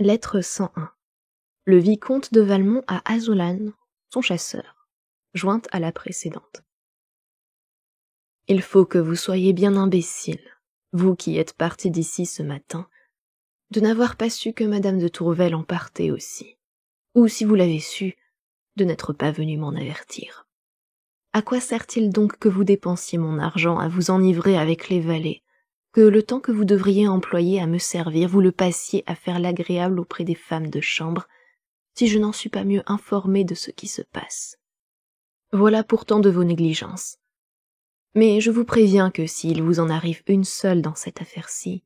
Lettre 101. Le vicomte de Valmont à Azoulane, son chasseur, jointe à la précédente. Il faut que vous soyez bien imbécile, vous qui êtes parti d'ici ce matin, de n'avoir pas su que madame de Tourvel en partait aussi, ou si vous l'avez su, de n'être pas venu m'en avertir. À quoi sert-il donc que vous dépensiez mon argent à vous enivrer avec les valets, que le temps que vous devriez employer à me servir, vous le passiez à faire l'agréable auprès des femmes de chambre, si je n'en suis pas mieux informée de ce qui se passe. Voilà pourtant de vos négligences. Mais je vous préviens que s'il vous en arrive une seule dans cette affaire-ci,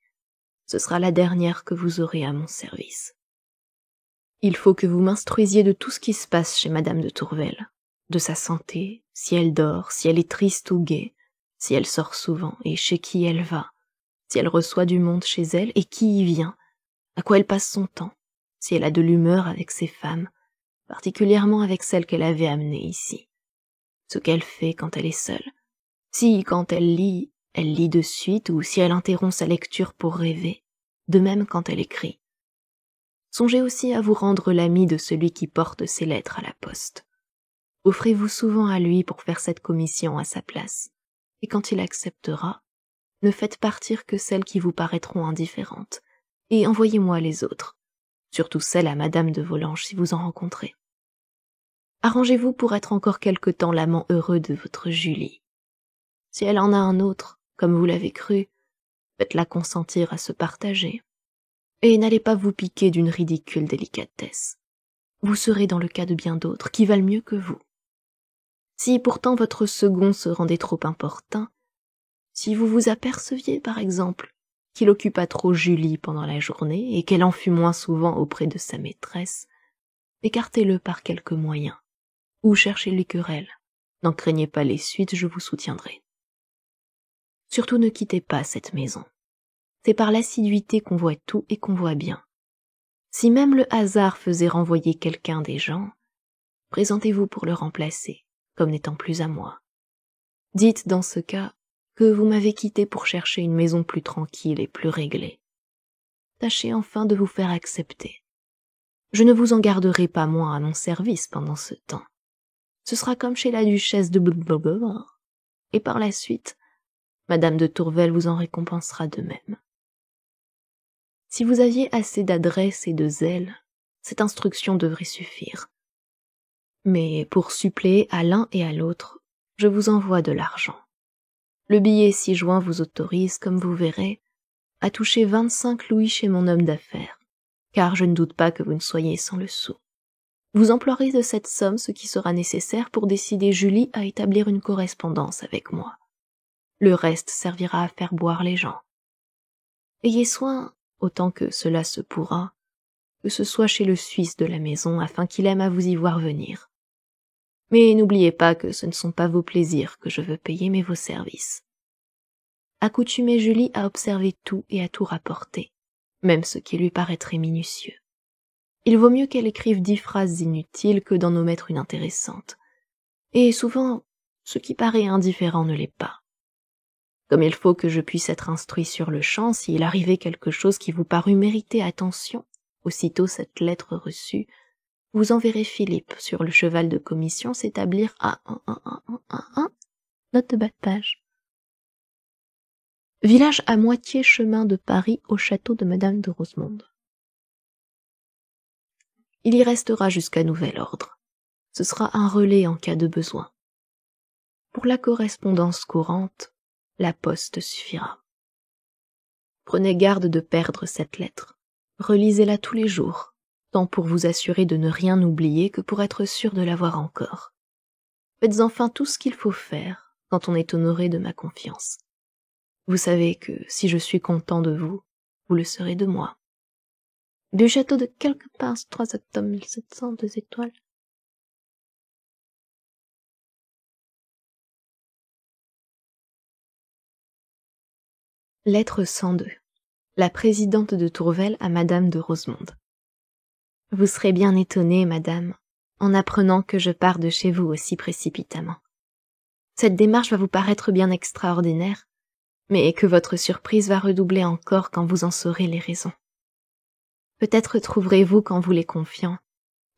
ce sera la dernière que vous aurez à mon service. Il faut que vous m'instruisiez de tout ce qui se passe chez madame de Tourvel, de sa santé, si elle dort, si elle est triste ou gaie, si elle sort souvent et chez qui elle va, si elle reçoit du monde chez elle et qui y vient, à quoi elle passe son temps, si elle a de l'humeur avec ses femmes, particulièrement avec celle qu'elle avait amenée ici, ce qu'elle fait quand elle est seule, si, quand elle lit de suite, ou si elle interrompt sa lecture pour rêver, de même quand elle écrit. Songez aussi à vous rendre l'ami de celui qui porte ses lettres à la poste. Offrez-vous souvent à lui pour faire cette commission à sa place, et quand il acceptera, ne faites partir que celles qui vous paraîtront indifférentes, et envoyez-moi les autres, surtout celles à madame de Volanges si vous en rencontrez. Arrangez-vous pour être encore quelque temps l'amant heureux de votre Julie. Si elle en a un autre, comme vous l'avez cru, faites-la consentir à se partager. Et n'allez pas vous piquer d'une ridicule délicatesse. Vous serez dans le cas de bien d'autres qui valent mieux que vous. Si pourtant votre second se rendait trop importun, si vous vous aperceviez, par exemple, qu'il occupa trop Julie pendant la journée et qu'elle en fût moins souvent auprès de sa maîtresse, écartez-le par quelque moyen, ou cherchez les querelles. N'en craignez pas les suites, je vous soutiendrai. Surtout ne quittez pas cette maison. C'est par l'assiduité qu'on voit tout et qu'on voit bien. Si même le hasard faisait renvoyer quelqu'un des gens, présentez-vous pour le remplacer, comme n'étant plus à moi. Dites dans ce cas que vous m'avez quitté pour chercher une maison plus tranquille et plus réglée. Tâchez enfin de vous faire accepter. Je ne vous en garderai pas moins à mon service pendant ce temps. Ce sera comme chez la duchesse de blablabla. Et par la suite, madame de Tourvel vous en récompensera de même. Si vous aviez assez d'adresse et de zèle, cette instruction devrait suffire. Mais pour suppléer à l'un et à l'autre, je vous envoie de l'argent. Le billet ci-joint vous autorise, comme vous verrez, à toucher 25 louis chez mon homme d'affaires, car je ne doute pas que vous ne soyez sans le sou. Vous emploierez de cette somme ce qui sera nécessaire pour décider Julie à établir une correspondance avec moi. Le reste servira à faire boire les gens. Ayez soin, autant que cela se pourra, que ce soit chez le Suisse de la maison, afin qu'il aime à vous y voir venir. Mais n'oubliez pas que ce ne sont pas vos plaisirs que je veux payer, mais vos services. Accoutumez Julie à observer tout et à tout rapporter, même ce qui lui paraîtrait minutieux. Il vaut mieux qu'elle écrive 10 phrases inutiles que d'en omettre une intéressante. Et souvent, ce qui paraît indifférent ne l'est pas. Comme il faut que je puisse être instruit sur le champ, s'il arrivait quelque chose qui vous parut mériter attention, aussitôt cette lettre reçue, vous enverrez Philippe sur le cheval de commission s'établir à 1, note de bas de page. Village à moitié chemin de Paris au château de madame de Rosemonde. Il y restera jusqu'à nouvel ordre. Ce sera un relais en cas de besoin. Pour la correspondance courante, la poste suffira. Prenez garde de perdre cette lettre. Relisez-la tous les jours, tant pour vous assurer de ne rien oublier que pour être sûr de l'avoir encore. Faites enfin tout ce qu'il faut faire quand on est honoré de ma confiance. Vous savez que si je suis content de vous, vous le serez de moi. Du château de quelque part, 3 octobre 1700, 2 étoiles. Lettre 102. La présidente de Tourvel à madame de Rosemonde. Vous serez bien étonnée, madame, en apprenant que je pars de chez vous aussi précipitamment. Cette démarche va vous paraître bien extraordinaire, mais que votre surprise va redoubler encore quand vous en saurez les raisons. Peut-être trouverez-vous qu'en vous les confiant,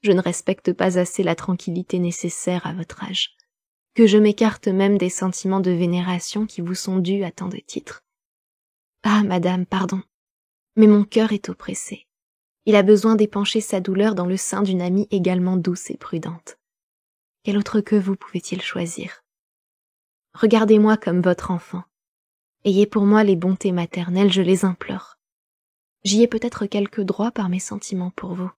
je ne respecte pas assez la tranquillité nécessaire à votre âge, que je m'écarte même des sentiments de vénération qui vous sont dus à tant de titres. Ah, madame, pardon, mais mon cœur est oppressé. Il a besoin d'épancher sa douleur dans le sein d'une amie également douce et prudente. Quel autre que vous pouvait-il choisir? Regardez-moi comme votre enfant. Ayez pour moi les bontés maternelles, je les implore. J'y ai peut-être quelque droit par mes sentiments pour vous.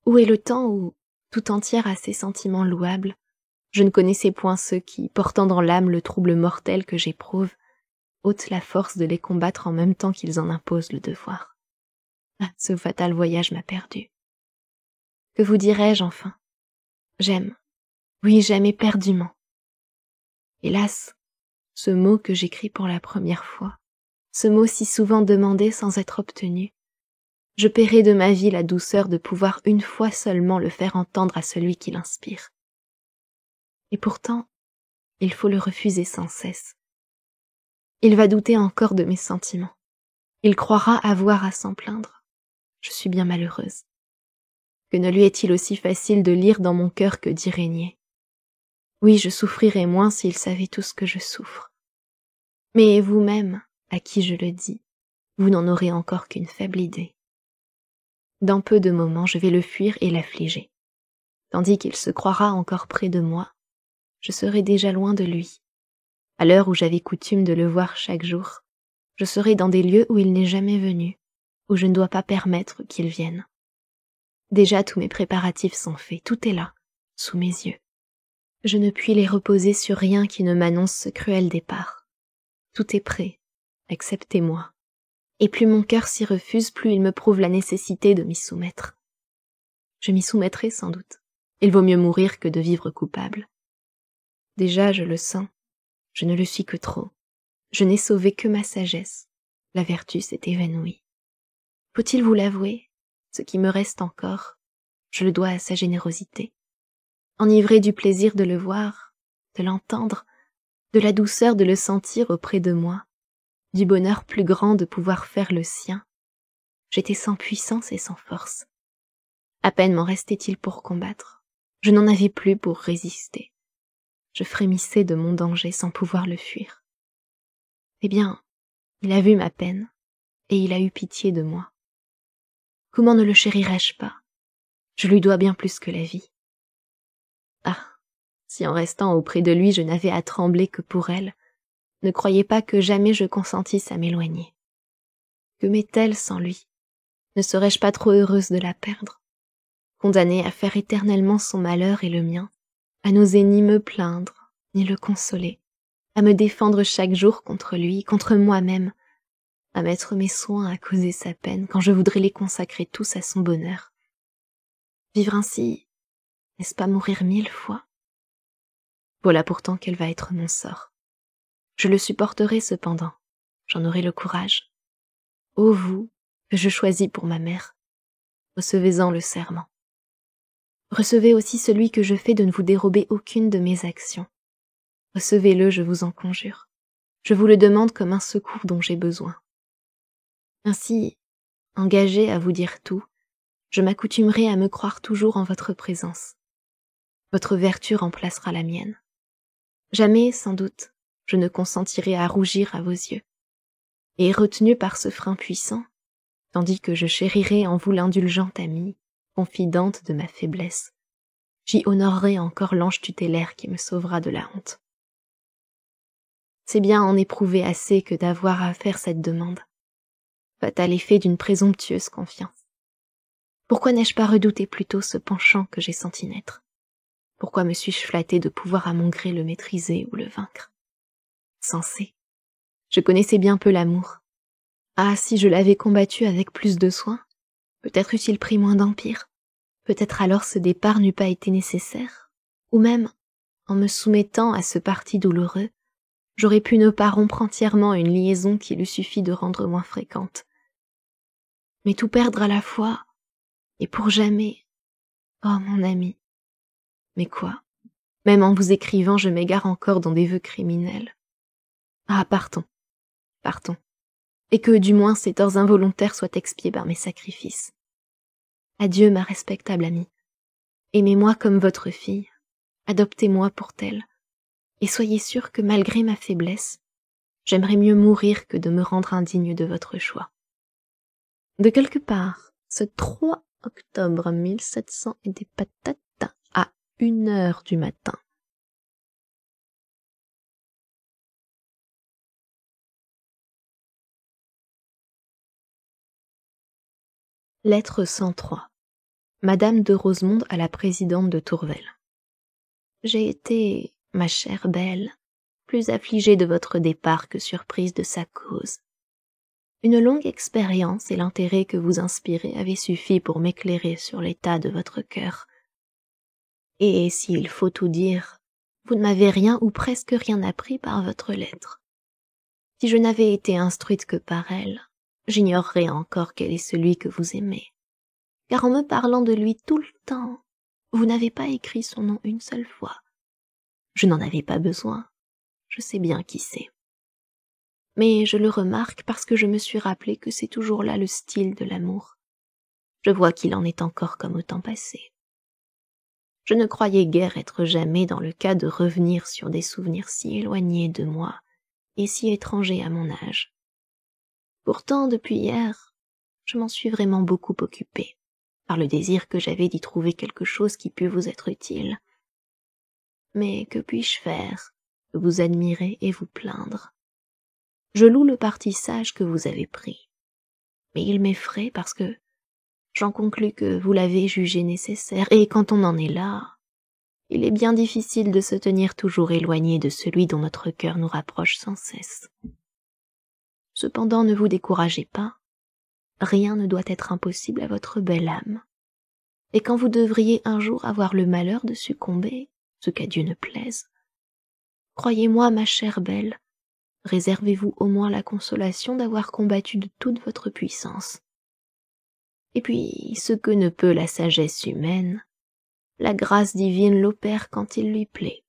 Où est le temps où, tout entière à ces sentiments louables, je ne connaissais point ceux qui, portant dans l'âme le trouble mortel que j'éprouve, ôtent la force de les combattre en même temps qu'ils en imposent le devoir. Ah, ce fatal voyage m'a perdu. Que vous dirais-je enfin? J'aime. Oui, j'aime éperdument. Hélas, ce mot que j'écris pour la première fois, ce mot si souvent demandé sans être obtenu, je paierai de ma vie la douceur de pouvoir une fois seulement le faire entendre à celui qui l'inspire. Et pourtant, il faut le refuser sans cesse. Il va douter encore de mes sentiments. Il croira avoir à s'en plaindre. Je suis bien malheureuse. Que ne lui est-il aussi facile de lire dans mon cœur que d'y régner? Oui, je souffrirais moins s'il savait tout ce que je souffre. Mais vous-même, à qui je le dis, vous n'en aurez encore qu'une faible idée. Dans peu de moments, je vais le fuir et l'affliger. Tandis qu'il se croira encore près de moi, je serai déjà loin de lui. À l'heure où j'avais coutume de le voir chaque jour, je serai dans des lieux où il n'est jamais venu, où je ne dois pas permettre qu'il vienne. Déjà tous mes préparatifs sont faits, tout est là, sous mes yeux. Je ne puis les reposer sur rien qui ne m'annonce ce cruel départ. Tout est prêt, excepté moi. Et plus mon cœur s'y refuse, plus il me prouve la nécessité de m'y soumettre. Je m'y soumettrai sans doute. Il vaut mieux mourir que de vivre coupable. Déjà, je le sens, je ne le suis que trop. Je n'ai sauvé que ma sagesse. La vertu s'est évanouie. Faut-il vous l'avouer? Ce qui me reste encore, je le dois à sa générosité. Enivré du plaisir de le voir, de l'entendre, de la douceur de le sentir auprès de moi, du bonheur plus grand de pouvoir faire le sien, j'étais sans puissance et sans force. À peine m'en restait-il pour combattre. Je n'en avais plus pour résister. Je frémissais de mon danger sans pouvoir le fuir. Eh bien, il a vu ma peine, et il a eu pitié de moi. Comment ne le chérirais-je pas? Je lui dois bien plus que la vie. Ah, si en restant auprès de lui je n'avais à trembler que pour elle, ne croyez pas que jamais je consentisse à m'éloigner. Que m'est-elle sans lui? Ne serais-je pas trop heureuse de la perdre? Condamnée à faire éternellement son malheur et le mien, à n'oser ni me plaindre, ni le consoler, à me défendre chaque jour contre lui, contre moi-même, à mettre mes soins à causer sa peine quand je voudrais les consacrer tous à son bonheur. Vivre ainsi, n'est-ce pas mourir 1000 fois? Voilà pourtant quel va être mon sort. Je le supporterai cependant, j'en aurai le courage. Ô vous, que je choisis pour ma mère, recevez-en le serment. Recevez aussi celui que je fais de ne vous dérober aucune de mes actions. Recevez-le, je vous en conjure. Je vous le demande comme un secours dont j'ai besoin. Ainsi, engagée à vous dire tout, je m'accoutumerai à me croire toujours en votre présence. Votre vertu remplacera la mienne. Jamais, sans doute, je ne consentirai à rougir à vos yeux. Et retenue par ce frein puissant, tandis que je chérirai en vous l'indulgente amie, confidente de ma faiblesse, j'y honorerai encore l'ange tutélaire qui me sauvera de la honte. C'est bien en éprouver assez que d'avoir à faire cette demande. Fatal effet d'une présomptueuse confiance. Pourquoi n'ai-je pas redouté plus tôt ce penchant que j'ai senti naître? Pourquoi me suis-je flattée de pouvoir à mon gré le maîtriser ou le vaincre? Sensé. Je connaissais bien peu l'amour. Ah, si je l'avais combattu avec plus de soin, peut-être eût-il pris moins d'empire. Peut-être alors ce départ n'eût pas été nécessaire. Ou même, en me soumettant à ce parti douloureux, j'aurais pu ne pas rompre entièrement une liaison qu'il eût suffi de rendre moins fréquente. Mais tout perdre à la fois, et pour jamais. Oh, mon ami. Mais quoi? Même en vous écrivant, je m'égare encore dans des vœux criminels. Ah, partons. Partons. et que du moins ces torts involontaires soient expiés par mes sacrifices. Adieu, ma respectable amie. Aimez-moi comme votre fille, adoptez-moi pour telle, et soyez sûre que malgré ma faiblesse, j'aimerais mieux mourir que de me rendre indigne de votre choix. De quelque part, ce 3 octobre 1700 et des patates à 1h du matin. Lettre 103. Madame de Rosemonde à la présidente de Tourvel. J'ai été, ma chère belle, plus affligée de votre départ que surprise de sa cause. Une longue expérience et l'intérêt que vous inspirez avaient suffi pour m'éclairer sur l'état de votre cœur. Et s'il faut tout dire, vous ne m'avez rien ou presque rien appris par votre lettre. Si je n'avais été instruite que par elle, j'ignorerais encore quel est celui que vous aimez. Car en me parlant de lui tout le temps, vous n'avez pas écrit son nom une seule fois. Je n'en avais pas besoin, je sais bien qui c'est. Mais je le remarque parce que je me suis rappelé que c'est toujours là le style de l'amour. Je vois qu'il en est encore comme au temps passé. Je ne croyais guère être jamais dans le cas de revenir sur des souvenirs si éloignés de moi et si étrangers à mon âge. Pourtant, depuis hier, je m'en suis vraiment beaucoup occupée, par le désir que j'avais d'y trouver quelque chose qui pût vous être utile. Mais que puis-je faire? Vous admirer et vous plaindre. Je loue le parti sage que vous avez pris, mais il m'effraie parce que j'en conclus que vous l'avez jugé nécessaire, et quand on en est là, il est bien difficile de se tenir toujours éloigné de celui dont notre cœur nous rapproche sans cesse. Cependant, ne vous découragez pas, rien ne doit être impossible à votre belle âme, et quand vous devriez un jour avoir le malheur de succomber, ce qu'à Dieu ne plaise, croyez-moi, ma chère belle, réservez-vous au moins la consolation d'avoir combattu de toute votre puissance. Et puis, ce que ne peut la sagesse humaine, la grâce divine l'opère quand il lui plaît.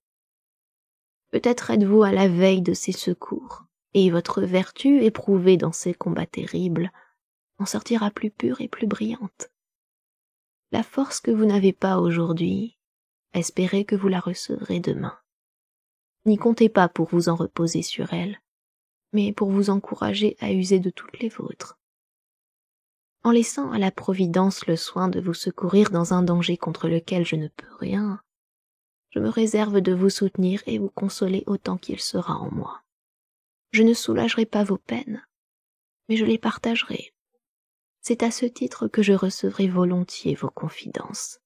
Peut-être êtes-vous à la veille de ses secours, et votre vertu, éprouvée dans ces combats terribles, en sortira plus pure et plus brillante. La force que vous n'avez pas aujourd'hui, espérez que vous la recevrez demain. N'y comptez pas pour vous en reposer sur elle, mais pour vous encourager à user de toutes les vôtres. En laissant à la Providence le soin de vous secourir dans un danger contre lequel je ne peux rien, je me réserve de vous soutenir et vous consoler autant qu'il sera en moi. Je ne soulagerai pas vos peines, mais je les partagerai. C'est à ce titre que je recevrai volontiers vos confidences.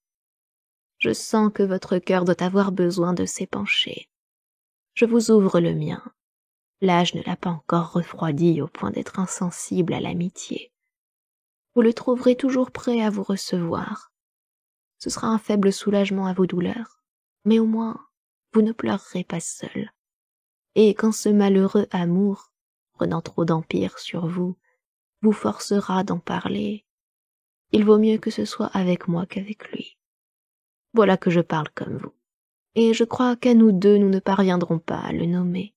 Je sens que votre cœur doit avoir besoin de s'épancher. Je vous ouvre le mien. L'âge ne l'a pas encore refroidi au point d'être insensible à l'amitié. Vous le trouverez toujours prêt à vous recevoir. Ce sera un faible soulagement à vos douleurs, mais au moins vous ne pleurerez pas seul. Et quand ce malheureux amour, prenant trop d'empire sur vous, vous forcera d'en parler, il vaut mieux que ce soit avec moi qu'avec lui. Voilà que je parle comme vous, et je crois qu'à nous deux nous ne parviendrons pas à le nommer.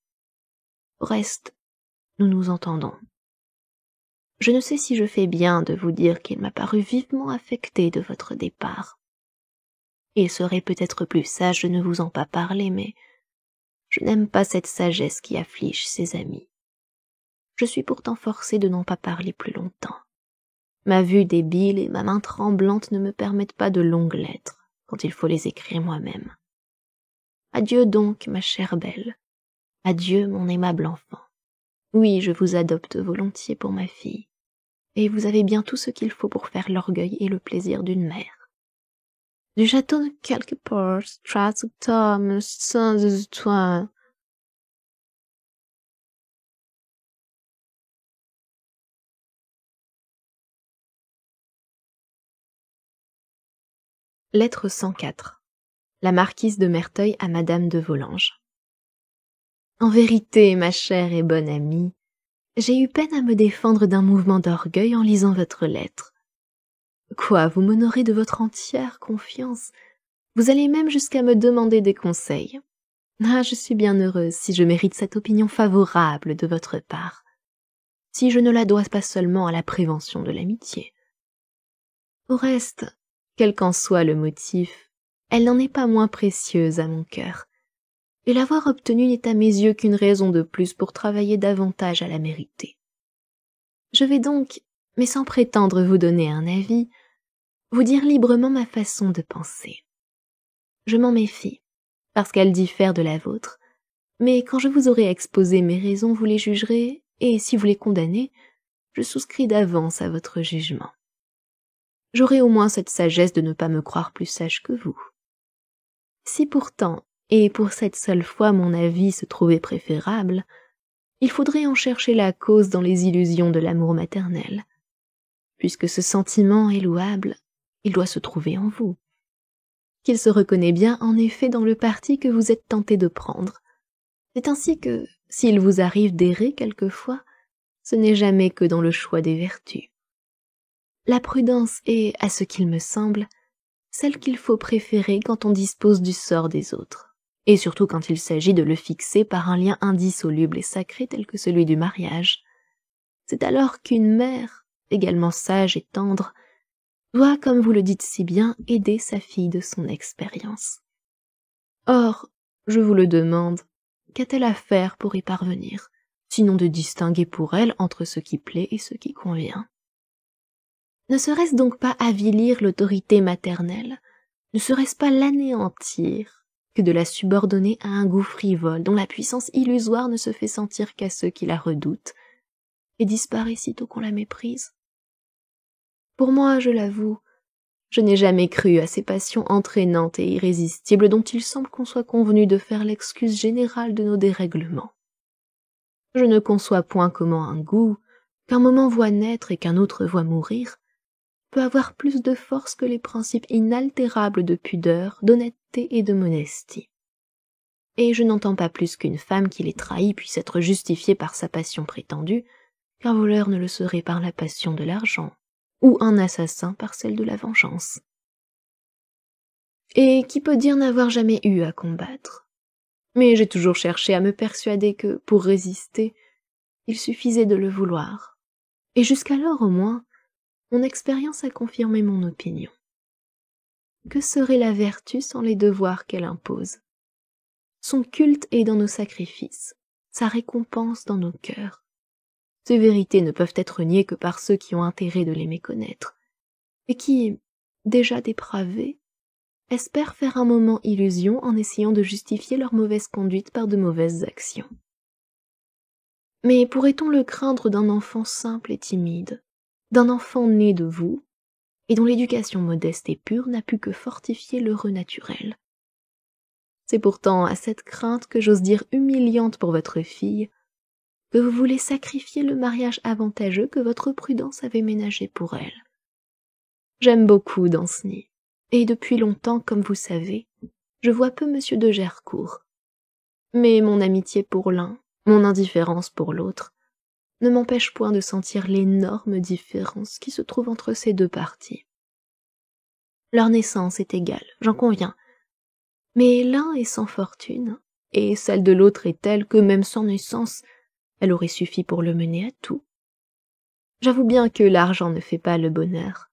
Au reste, nous nous entendons. Je ne sais si je fais bien de vous dire qu'il m'a paru vivement affecté de votre départ. Il serait peut-être plus sage de ne vous en pas parler, mais je n'aime pas cette sagesse qui afflige ses amis. Je suis pourtant forcée de n'en pas parler plus longtemps. Ma vue débile et ma main tremblante ne me permettent pas de longues lettres, quand il faut les écrire moi-même. Adieu donc, ma chère belle. Adieu, mon aimable enfant. Oui, je vous adopte volontiers pour ma fille, et vous avez bien tout ce qu'il faut pour faire l'orgueil et le plaisir d'une mère. Du château de Quelqueport, Strasse Tom, Saint-Destoin. Lettre 104. La marquise de Merteuil à Madame de Volanges. En vérité, ma chère et bonne amie, j'ai eu peine à me défendre d'un mouvement d'orgueil en lisant votre lettre. Quoi, vous m'honorez de votre entière confiance. Vous allez même jusqu'à me demander des conseils. Ah, je suis bien heureuse si je mérite cette opinion favorable de votre part. si je ne la dois pas seulement à la prévention de l'amitié. Au reste, quel qu'en soit le motif, elle n'en est pas moins précieuse à mon cœur, et l'avoir obtenue n'est à mes yeux qu'une raison de plus pour travailler davantage à la mériter. Je vais donc, mais sans prétendre vous donner un avis, vous dire librement ma façon de penser. Je m'en méfie, parce qu'elle diffère de la vôtre, mais quand je vous aurai exposé mes raisons, vous les jugerez, et si vous les condamnez, je souscris d'avance à votre jugement. J'aurai au moins cette sagesse de ne pas me croire plus sage que vous. Si pourtant, et pour cette seule fois mon avis se trouvait préférable, il faudrait en chercher la cause dans les illusions de l'amour maternel. Puisque ce sentiment est louable, il doit se trouver en vous. Qu'il se reconnaît bien en effet dans le parti que vous êtes tenté de prendre. C'est ainsi que, s'il vous arrive d'errer quelquefois, ce n'est jamais que dans le choix des vertus. La prudence est, à ce qu'il me semble, celle qu'il faut préférer quand on dispose du sort des autres, et surtout quand il s'agit de le fixer par un lien indissoluble et sacré tel que celui du mariage. C'est alors qu'une mère, également sage et tendre, doit, comme vous le dites si bien, aider sa fille de son expérience. Or, je vous le demande, qu'a-t-elle à faire pour y parvenir, sinon de distinguer pour elle entre ce qui plaît et ce qui convient? Ne serait-ce donc pas avilir l'autorité maternelle, ne serait-ce pas l'anéantir, que de la subordonner à un goût frivole dont la puissance illusoire ne se fait sentir qu'à ceux qui la redoutent, et disparaît sitôt qu'on la méprise? Pour moi, je l'avoue, je n'ai jamais cru à ces passions entraînantes et irrésistibles dont il semble qu'on soit convenu de faire l'excuse générale de nos dérèglements. Je ne conçois point comment un goût, qu'un moment voit naître et qu'un autre voit mourir, peut avoir plus de force que les principes inaltérables de pudeur, d'honnêteté et de modestie. Et je n'entends pas plus qu'une femme qui les trahit puisse être justifiée par sa passion prétendue, qu'un voleur ne le serait par la passion de l'argent, ou un assassin par celle de la vengeance. Et qui peut dire n'avoir jamais eu à combattre? Mais j'ai toujours cherché à me persuader que, pour résister, il suffisait de le vouloir. Et jusqu'alors, au moins, mon expérience a confirmé mon opinion. Que serait la vertu sans les devoirs qu'elle impose? Son culte est dans nos sacrifices, sa récompense dans nos cœurs. Ces vérités ne peuvent être niées que par ceux qui ont intérêt de les méconnaître, et qui, déjà dépravés, espèrent faire un moment illusion en essayant de justifier leur mauvaise conduite par de mauvaises actions. Mais pourrait-on le craindre d'un enfant simple et timide, d'un enfant né de vous, et dont l'éducation modeste et pure n'a pu que fortifier l'heureux naturel? C'est pourtant à cette crainte que j'ose dire humiliante pour votre fille, que vous voulez sacrifier le mariage avantageux que votre prudence avait ménagé pour elle. J'aime beaucoup Danceny, et depuis longtemps, comme vous savez, je vois peu monsieur de Gercourt. Mais mon amitié pour l'un, mon indifférence pour l'autre, ne m'empêche point de sentir l'énorme différence qui se trouve entre ces deux partis. Leur naissance est égale, j'en conviens, mais l'un est sans fortune, et celle de l'autre est telle que même sans naissance, elle aurait suffi pour le mener à tout. J'avoue bien que l'argent ne fait pas le bonheur,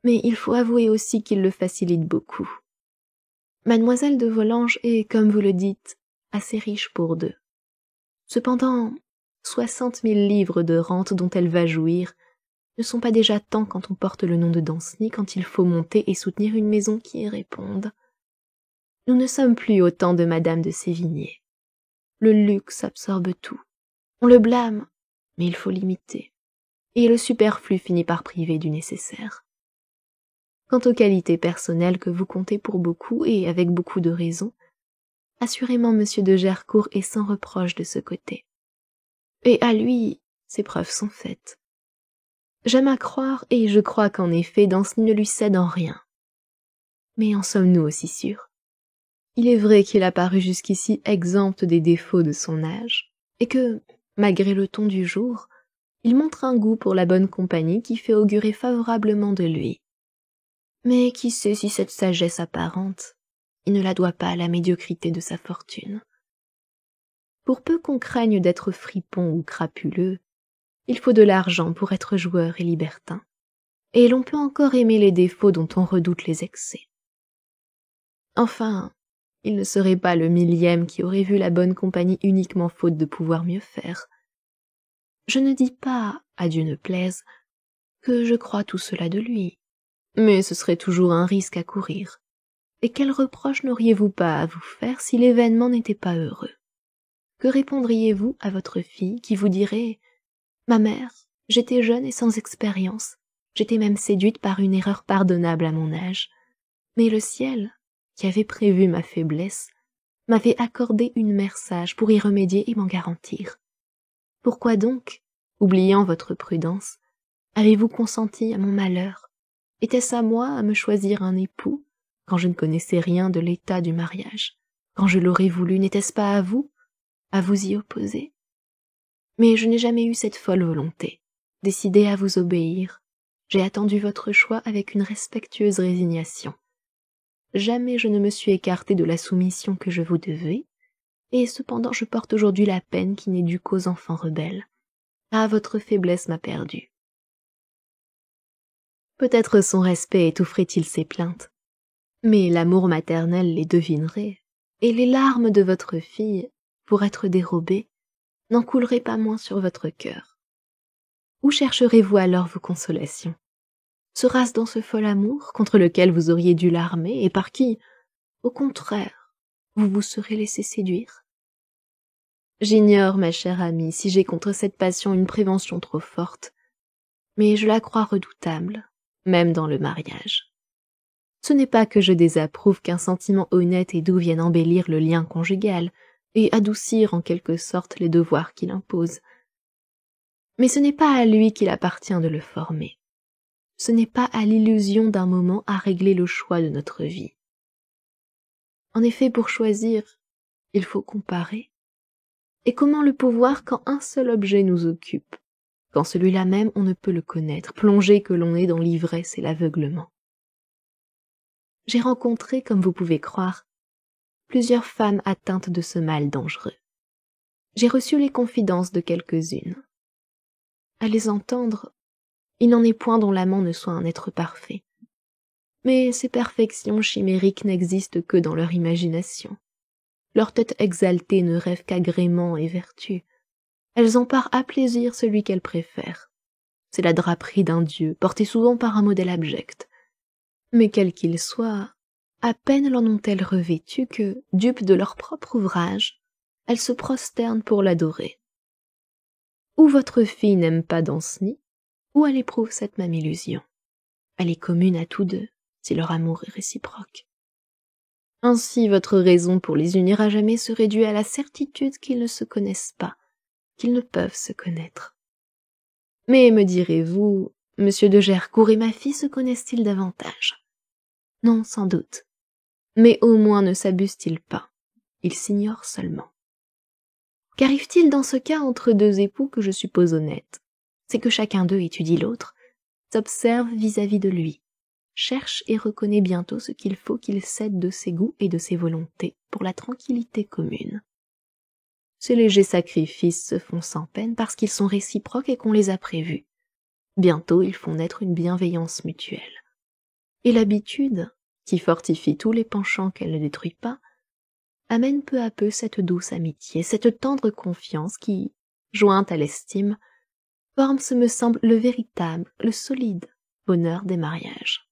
mais il faut avouer aussi qu'il le facilite beaucoup. Mademoiselle de Volanges est, comme vous le dites, assez riche pour deux. Cependant, 60 000 livres de rente dont elle va jouir ne sont pas déjà tant quand on porte le nom de Danceny quand il faut monter et soutenir une maison qui y réponde. Nous ne sommes plus au temps de Madame de Sévigné. Le luxe absorbe tout. On le blâme, mais il faut l'imiter. Et le superflu finit par priver du nécessaire. Quant aux qualités personnelles que vous comptez pour beaucoup, et avec beaucoup de raison, assurément monsieur de Gercourt est sans reproche de ce côté. Et à lui, ses preuves sont faites. J'aime à croire, et je crois qu'en effet Danceny ne lui cède en rien. Mais en sommes-nous aussi sûrs? Il est vrai qu'il a paru jusqu'ici exempt des défauts de son âge, et que, malgré le ton du jour, il montre un goût pour la bonne compagnie qui fait augurer favorablement de lui. Mais qui sait si cette sagesse apparente, il ne la doit pas à la médiocrité de sa fortune. Pour peu qu'on craigne d'être fripon ou crapuleux, Il faut de l'argent pour être joueur et libertin, et l'on peut encore aimer les défauts dont on redoute les excès. Enfin, il ne serait pas le millième qui aurait vu la bonne compagnie uniquement faute de pouvoir mieux faire. Je ne dis pas, à Dieu ne plaise, que je crois tout cela de lui, mais ce serait toujours un risque à courir. Et quel reproche n'auriez-vous pas à vous faire si l'événement n'était pas heureux? Que répondriez-vous à votre fille qui vous dirait « Ma mère, j'étais jeune et sans expérience, j'étais même séduite par une erreur pardonnable à mon âge, mais le ciel, qui avait prévu ma faiblesse, m'avait accordé une mère sage pour y remédier et m'en garantir. Pourquoi donc, oubliant votre prudence, avez-vous consenti à mon malheur? Était-ce à moi à me choisir un époux, quand je ne connaissais rien de l'état du mariage? Quand je l'aurais voulu, n'était-ce pas à vous y opposer? Mais je n'ai jamais eu cette folle volonté, décidée à vous obéir. J'ai attendu votre choix avec une respectueuse résignation. Jamais je ne me suis écartée de la soumission que je vous devais, et cependant je porte aujourd'hui la peine qui n'est due qu'aux enfants rebelles. Ah, votre faiblesse m'a perdue. Peut-être son respect étoufferait-il ses plaintes, mais l'amour maternel les devinerait, et les larmes de votre fille, pour être dérobées, n'en couleraient pas moins sur votre cœur. Où chercherez-vous alors vos consolations? Sera-ce dans ce fol amour contre lequel vous auriez dû l'armer et par qui, au contraire, vous vous serez laissé séduire? J'ignore, ma chère amie, si j'ai contre cette passion une prévention trop forte, mais je la crois redoutable, même dans le mariage. Ce n'est pas que je désapprouve qu'un sentiment honnête et doux vienne embellir le lien conjugal et adoucir en quelque sorte les devoirs qu'il impose. Mais ce n'est pas à lui qu'il appartient de le former. Ce n'est pas à l'illusion d'un moment à régler le choix de notre vie. En effet, pour choisir, il faut comparer. Et comment le pouvoir quand un seul objet nous occupe, quand celui-là même on ne peut le connaître, plongé que l'on est dans l'ivresse et l'aveuglement? J'ai rencontré, comme vous pouvez croire, plusieurs femmes atteintes de ce mal dangereux. J'ai reçu les confidences de quelques-unes. À les entendre, il n'en est point dont l'amant ne soit un être parfait. Mais ces perfections chimériques n'existent que dans leur imagination. Leur tête exaltée ne rêve qu'agrément et vertu. Elles emparent à plaisir celui qu'elles préfèrent. C'est la draperie d'un dieu, portée souvent par un modèle abject. Mais quel qu'il soit, à peine l'en ont-elles revêtu que, dupes de leur propre ouvrage, elles se prosternent pour l'adorer. Ou votre fille n'aime pas Danceny, ou elle éprouve cette même illusion. Elle est commune à tous deux, si leur amour est réciproque. Ainsi votre raison pour les unir à jamais se réduit à la certitude qu'ils ne se connaissent pas, qu'ils ne peuvent se connaître. Mais, me direz-vous, monsieur de Gercourt et ma fille se connaissent-ils davantage? Non, sans doute. Mais au moins ne s'abusent-ils pas? Ils s'ignorent seulement. Qu'arrive-t-il dans ce cas entre deux époux que je suppose honnêtes? C'est que chacun d'eux étudie l'autre, s'observe vis-à-vis de lui, cherche et reconnaît bientôt ce qu'il faut qu'il cède de ses goûts et de ses volontés pour la tranquillité commune. Ces légers sacrifices se font sans peine parce qu'ils sont réciproques et qu'on les a prévus. Bientôt ils font naître une bienveillance mutuelle. Et l'habitude, qui fortifie tous les penchants qu'elle ne détruit pas, amène peu à peu cette douce amitié, cette tendre confiance qui, jointe à l'estime, forme, ce me semble, le véritable, le solide bonheur des mariages.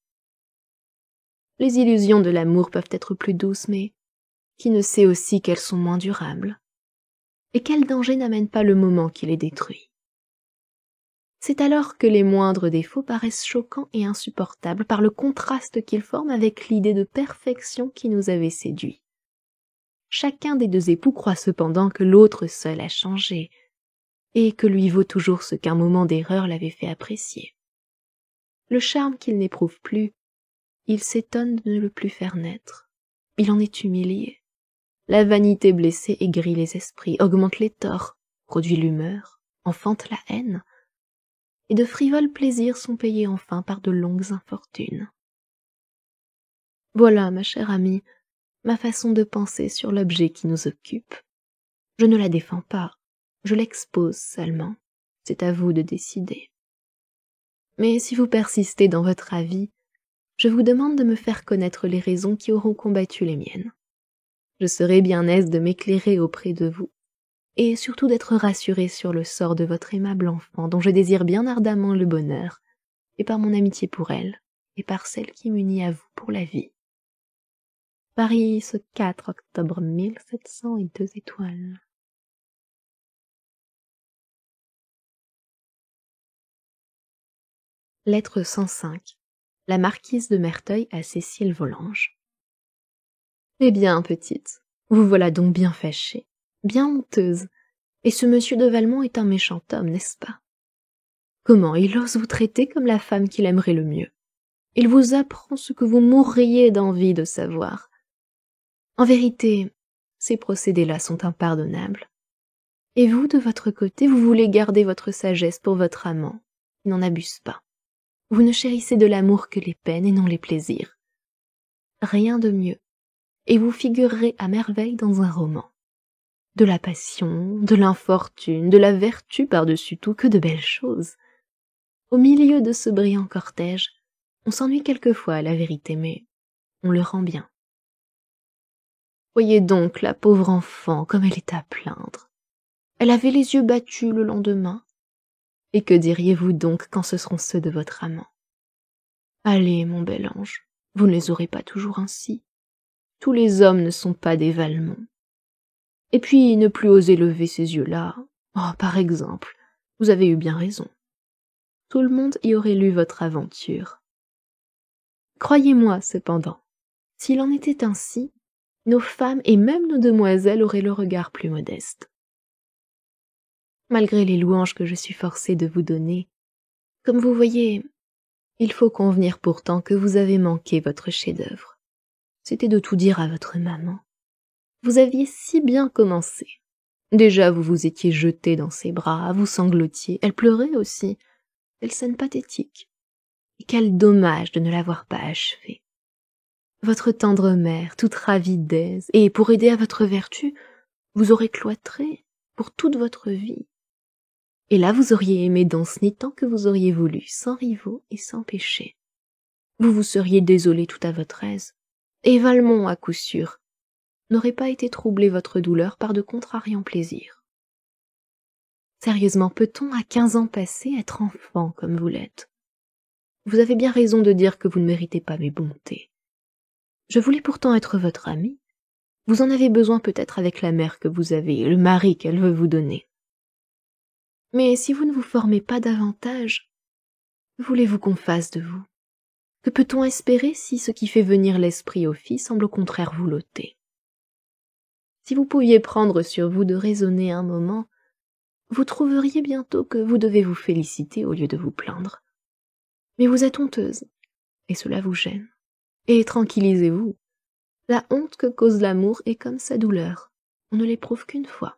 Les illusions de l'amour peuvent être plus douces, mais qui ne sait aussi qu'elles sont moins durables? Et quel danger n'amène pas le moment qui les détruit? C'est alors que les moindres défauts paraissent choquants et insupportables par le contraste qu'ils forment avec l'idée de perfection qui nous avait séduits. Chacun des deux époux croit cependant que l'autre seul a changé, et que lui vaut toujours ce qu'un moment d'erreur l'avait fait apprécier. Le charme qu'il n'éprouve plus, il s'étonne de ne le plus faire naître. Il en est humilié. La vanité blessée aigrit les esprits, augmente les torts, produit l'humeur, enfante la haine, et de frivoles plaisirs sont payés enfin par de longues infortunes. Voilà, ma chère amie, ma façon de penser sur l'objet qui nous occupe. Je ne la défends pas, je l'expose seulement. c'est à vous de décider. Mais si vous persistez dans votre avis, je vous demande de me faire connaître les raisons qui auront combattu les miennes. Je serai bien aise de m'éclairer auprès de vous, et surtout d'être rassurée sur le sort de votre aimable enfant dont je désire bien ardemment le bonheur, et par mon amitié pour elle, et par celle qui m'unit à vous pour la vie. Paris, ce 4 octobre 1702 étoiles. Lettre 105. La marquise de Merteuil à Cécile Volanges. Eh bien, petite, vous voilà donc bien fâchée, bien honteuse, et ce monsieur de Valmont est un méchant homme, n'est-ce pas? Comment il ose vous traiter comme la femme qu'il aimerait le mieux? Il vous apprend ce que vous mourriez d'envie de savoir. En vérité, ces procédés-là sont impardonnables. Et vous, de votre côté, vous voulez garder votre sagesse pour votre amant. Il n'en abuse pas. Vous ne chérissez de l'amour que les peines et non les plaisirs. Rien de mieux, et vous figurerez à merveille dans un roman. De la passion, de l'infortune, de la vertu par-dessus tout, que de belles choses. Au milieu de ce brillant cortège, on s'ennuie quelquefois à la vérité, mais on le rend bien. Voyez donc la pauvre enfant comme elle est à plaindre. Elle avait les yeux battus le lendemain. Et que diriez-vous donc quand ce seront ceux de votre amant? Allez, mon bel ange, vous ne les aurez pas toujours ainsi. Tous les hommes ne sont pas des Valmont. Et puis, ne plus oser lever ces yeux-là. Oh, par exemple, vous avez eu bien raison. Tout le monde y aurait lu votre aventure. Croyez-moi, cependant, s'il en était ainsi, nos femmes et même nos demoiselles auraient le regard plus modeste. Malgré les louanges que je suis forcée de vous donner, comme vous voyez, il faut convenir pourtant que vous avez manqué votre chef-d'œuvre. C'était de tout dire à votre maman. Vous aviez si bien commencé. Déjà vous vous étiez jeté dans ses bras, vous sanglotiez, elle pleurait aussi. Quelle scène pathétique. Et quel dommage de ne l'avoir pas achevée. Votre tendre mère, toute ravie d'aise, et pour aider à votre vertu, vous aurez cloîtré pour toute votre vie. Et là vous auriez aimé Danceny tant que vous auriez voulu, sans rivaux et sans péché. Vous vous seriez désolé tout à votre aise, et Valmont, à coup sûr, n'aurait pas été troublé votre douleur par de contrariants plaisirs. Sérieusement, peut-on, à 15 ans passés, être enfant comme vous l'êtes? Vous avez bien raison de dire que vous ne méritez pas mes bontés. Je voulais pourtant être votre amie. Vous en avez besoin peut-être avec la mère que vous avez et le mari qu'elle veut vous donner. Mais si vous ne vous formez pas davantage, que voulez-vous qu'on fasse de vous? Que peut-on espérer si ce qui fait venir l'esprit aux filles semble au contraire vous l'ôter? Si vous pouviez prendre sur vous de raisonner un moment, vous trouveriez bientôt que vous devez vous féliciter au lieu de vous plaindre. Mais vous êtes honteuse, et cela vous gêne. Et tranquillisez-vous, la honte que cause l'amour est comme sa douleur, on ne l'éprouve qu'une fois.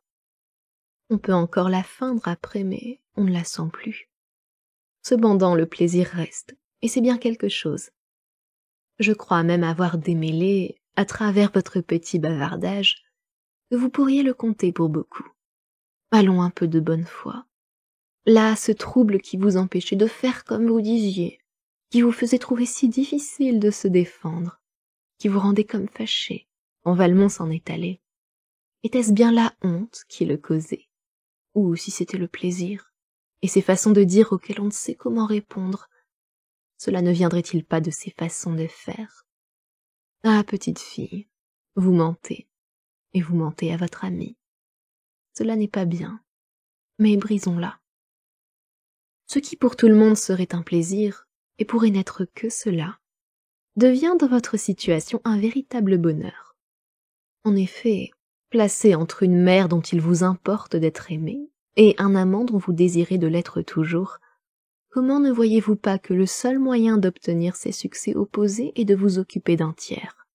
On peut encore la feindre après, mais on ne la sent plus. Cependant, le plaisir reste, et c'est bien quelque chose. Je crois même avoir démêlé, à travers votre petit bavardage, que vous pourriez le compter pour beaucoup. Allons un peu de bonne foi. Là, ce trouble qui vous empêchait de faire comme vous disiez, qui vous faisait trouver si difficile de se défendre, qui vous rendait comme fâché, quand Valmont s'en est allé. Était-ce bien la honte qui le causait? Ou si c'était le plaisir, et ces façons de dire auxquelles on ne sait comment répondre, cela ne viendrait-il pas de ces façons de faire? Ah, petite fille, vous mentez, et vous mentez à votre amie. Cela n'est pas bien, mais brisons-la. Ce qui pour tout le monde serait un plaisir, et pourrait n'être que cela, devient dans votre situation un véritable bonheur. En effet, placé entre une mère dont il vous importe d'être aimé, et un amant dont vous désirez de l'être toujours, comment ne voyez-vous pas que le seul moyen d'obtenir ces succès opposés est de vous occuper d'un tiers?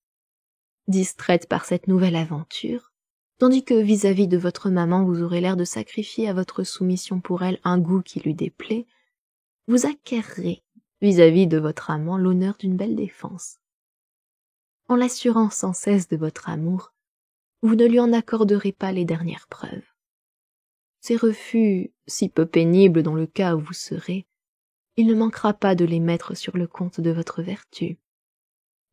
Distraite par cette nouvelle aventure, tandis que vis-à-vis de votre maman vous aurez l'air de sacrifier à votre soumission pour elle un goût qui lui déplaît, vous acquerrez vis-à-vis de votre amant l'honneur d'une belle défense. En l'assurant sans cesse de votre amour, vous ne lui en accorderez pas les dernières preuves. Ces refus, si peu pénibles dans le cas où vous serez, il ne manquera pas de les mettre sur le compte de votre vertu.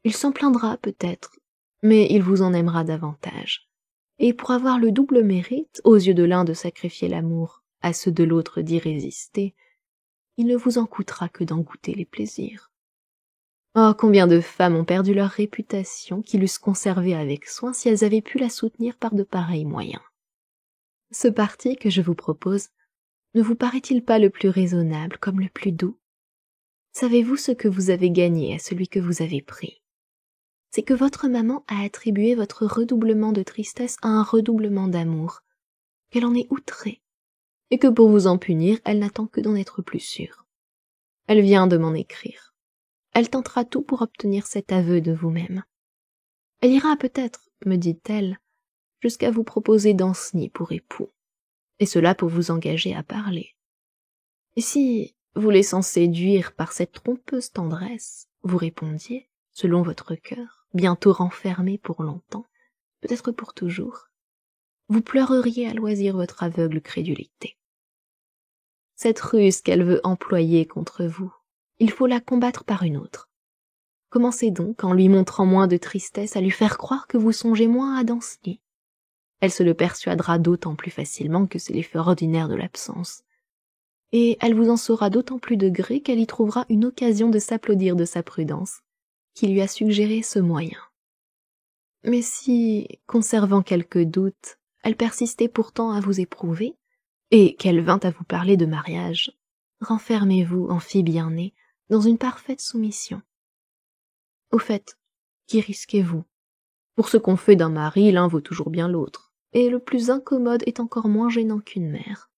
Il s'en plaindra peut-être, mais il vous en aimera davantage. Et pour avoir le double mérite, aux yeux de l'un de sacrifier l'amour, à ceux de l'autre d'y résister, il ne vous en coûtera que d'en goûter les plaisirs. Oh, combien de femmes ont perdu leur réputation qu'ils l'eussent conservée avec soin si elles avaient pu la soutenir par de pareils moyens. Ce parti que je vous propose ne vous paraît-il pas le plus raisonnable comme le plus doux? Savez-vous ce que vous avez gagné à celui que vous avez pris? C'est que votre maman a attribué votre redoublement de tristesse à un redoublement d'amour, qu'elle en est outrée, et que pour vous en punir, elle n'attend que d'en être plus sûre. Elle vient de m'en écrire. Elle tentera tout pour obtenir cet aveu de vous-même. Elle ira peut-être, me dit-elle, jusqu'à vous proposer Danceny pour époux, et cela pour vous engager à parler. Et si, vous laissant séduire par cette trompeuse tendresse, vous répondiez, selon votre cœur, bientôt renfermé pour longtemps, peut-être pour toujours, vous pleureriez à loisir votre aveugle crédulité. Cette ruse qu'elle veut employer contre vous, il faut la combattre par une autre. Commencez donc, en lui montrant moins de tristesse, à lui faire croire que vous songez moins à Danceny. Elle se le persuadera d'autant plus facilement que c'est l'effet ordinaire de l'absence. Et elle vous en saura d'autant plus de gré qu'elle y trouvera une occasion de s'applaudir de sa prudence, qui lui a suggéré ce moyen. Mais si, conservant quelques doutes, elle persistait pourtant à vous éprouver, et qu'elle vint à vous parler de mariage, renfermez-vous, en fille bien-née, dans une parfaite soumission. Au fait, qui risquez-vous? Pour ce qu'on fait d'un mari, l'un vaut toujours bien l'autre, et le plus incommode est encore moins gênant qu'une mère.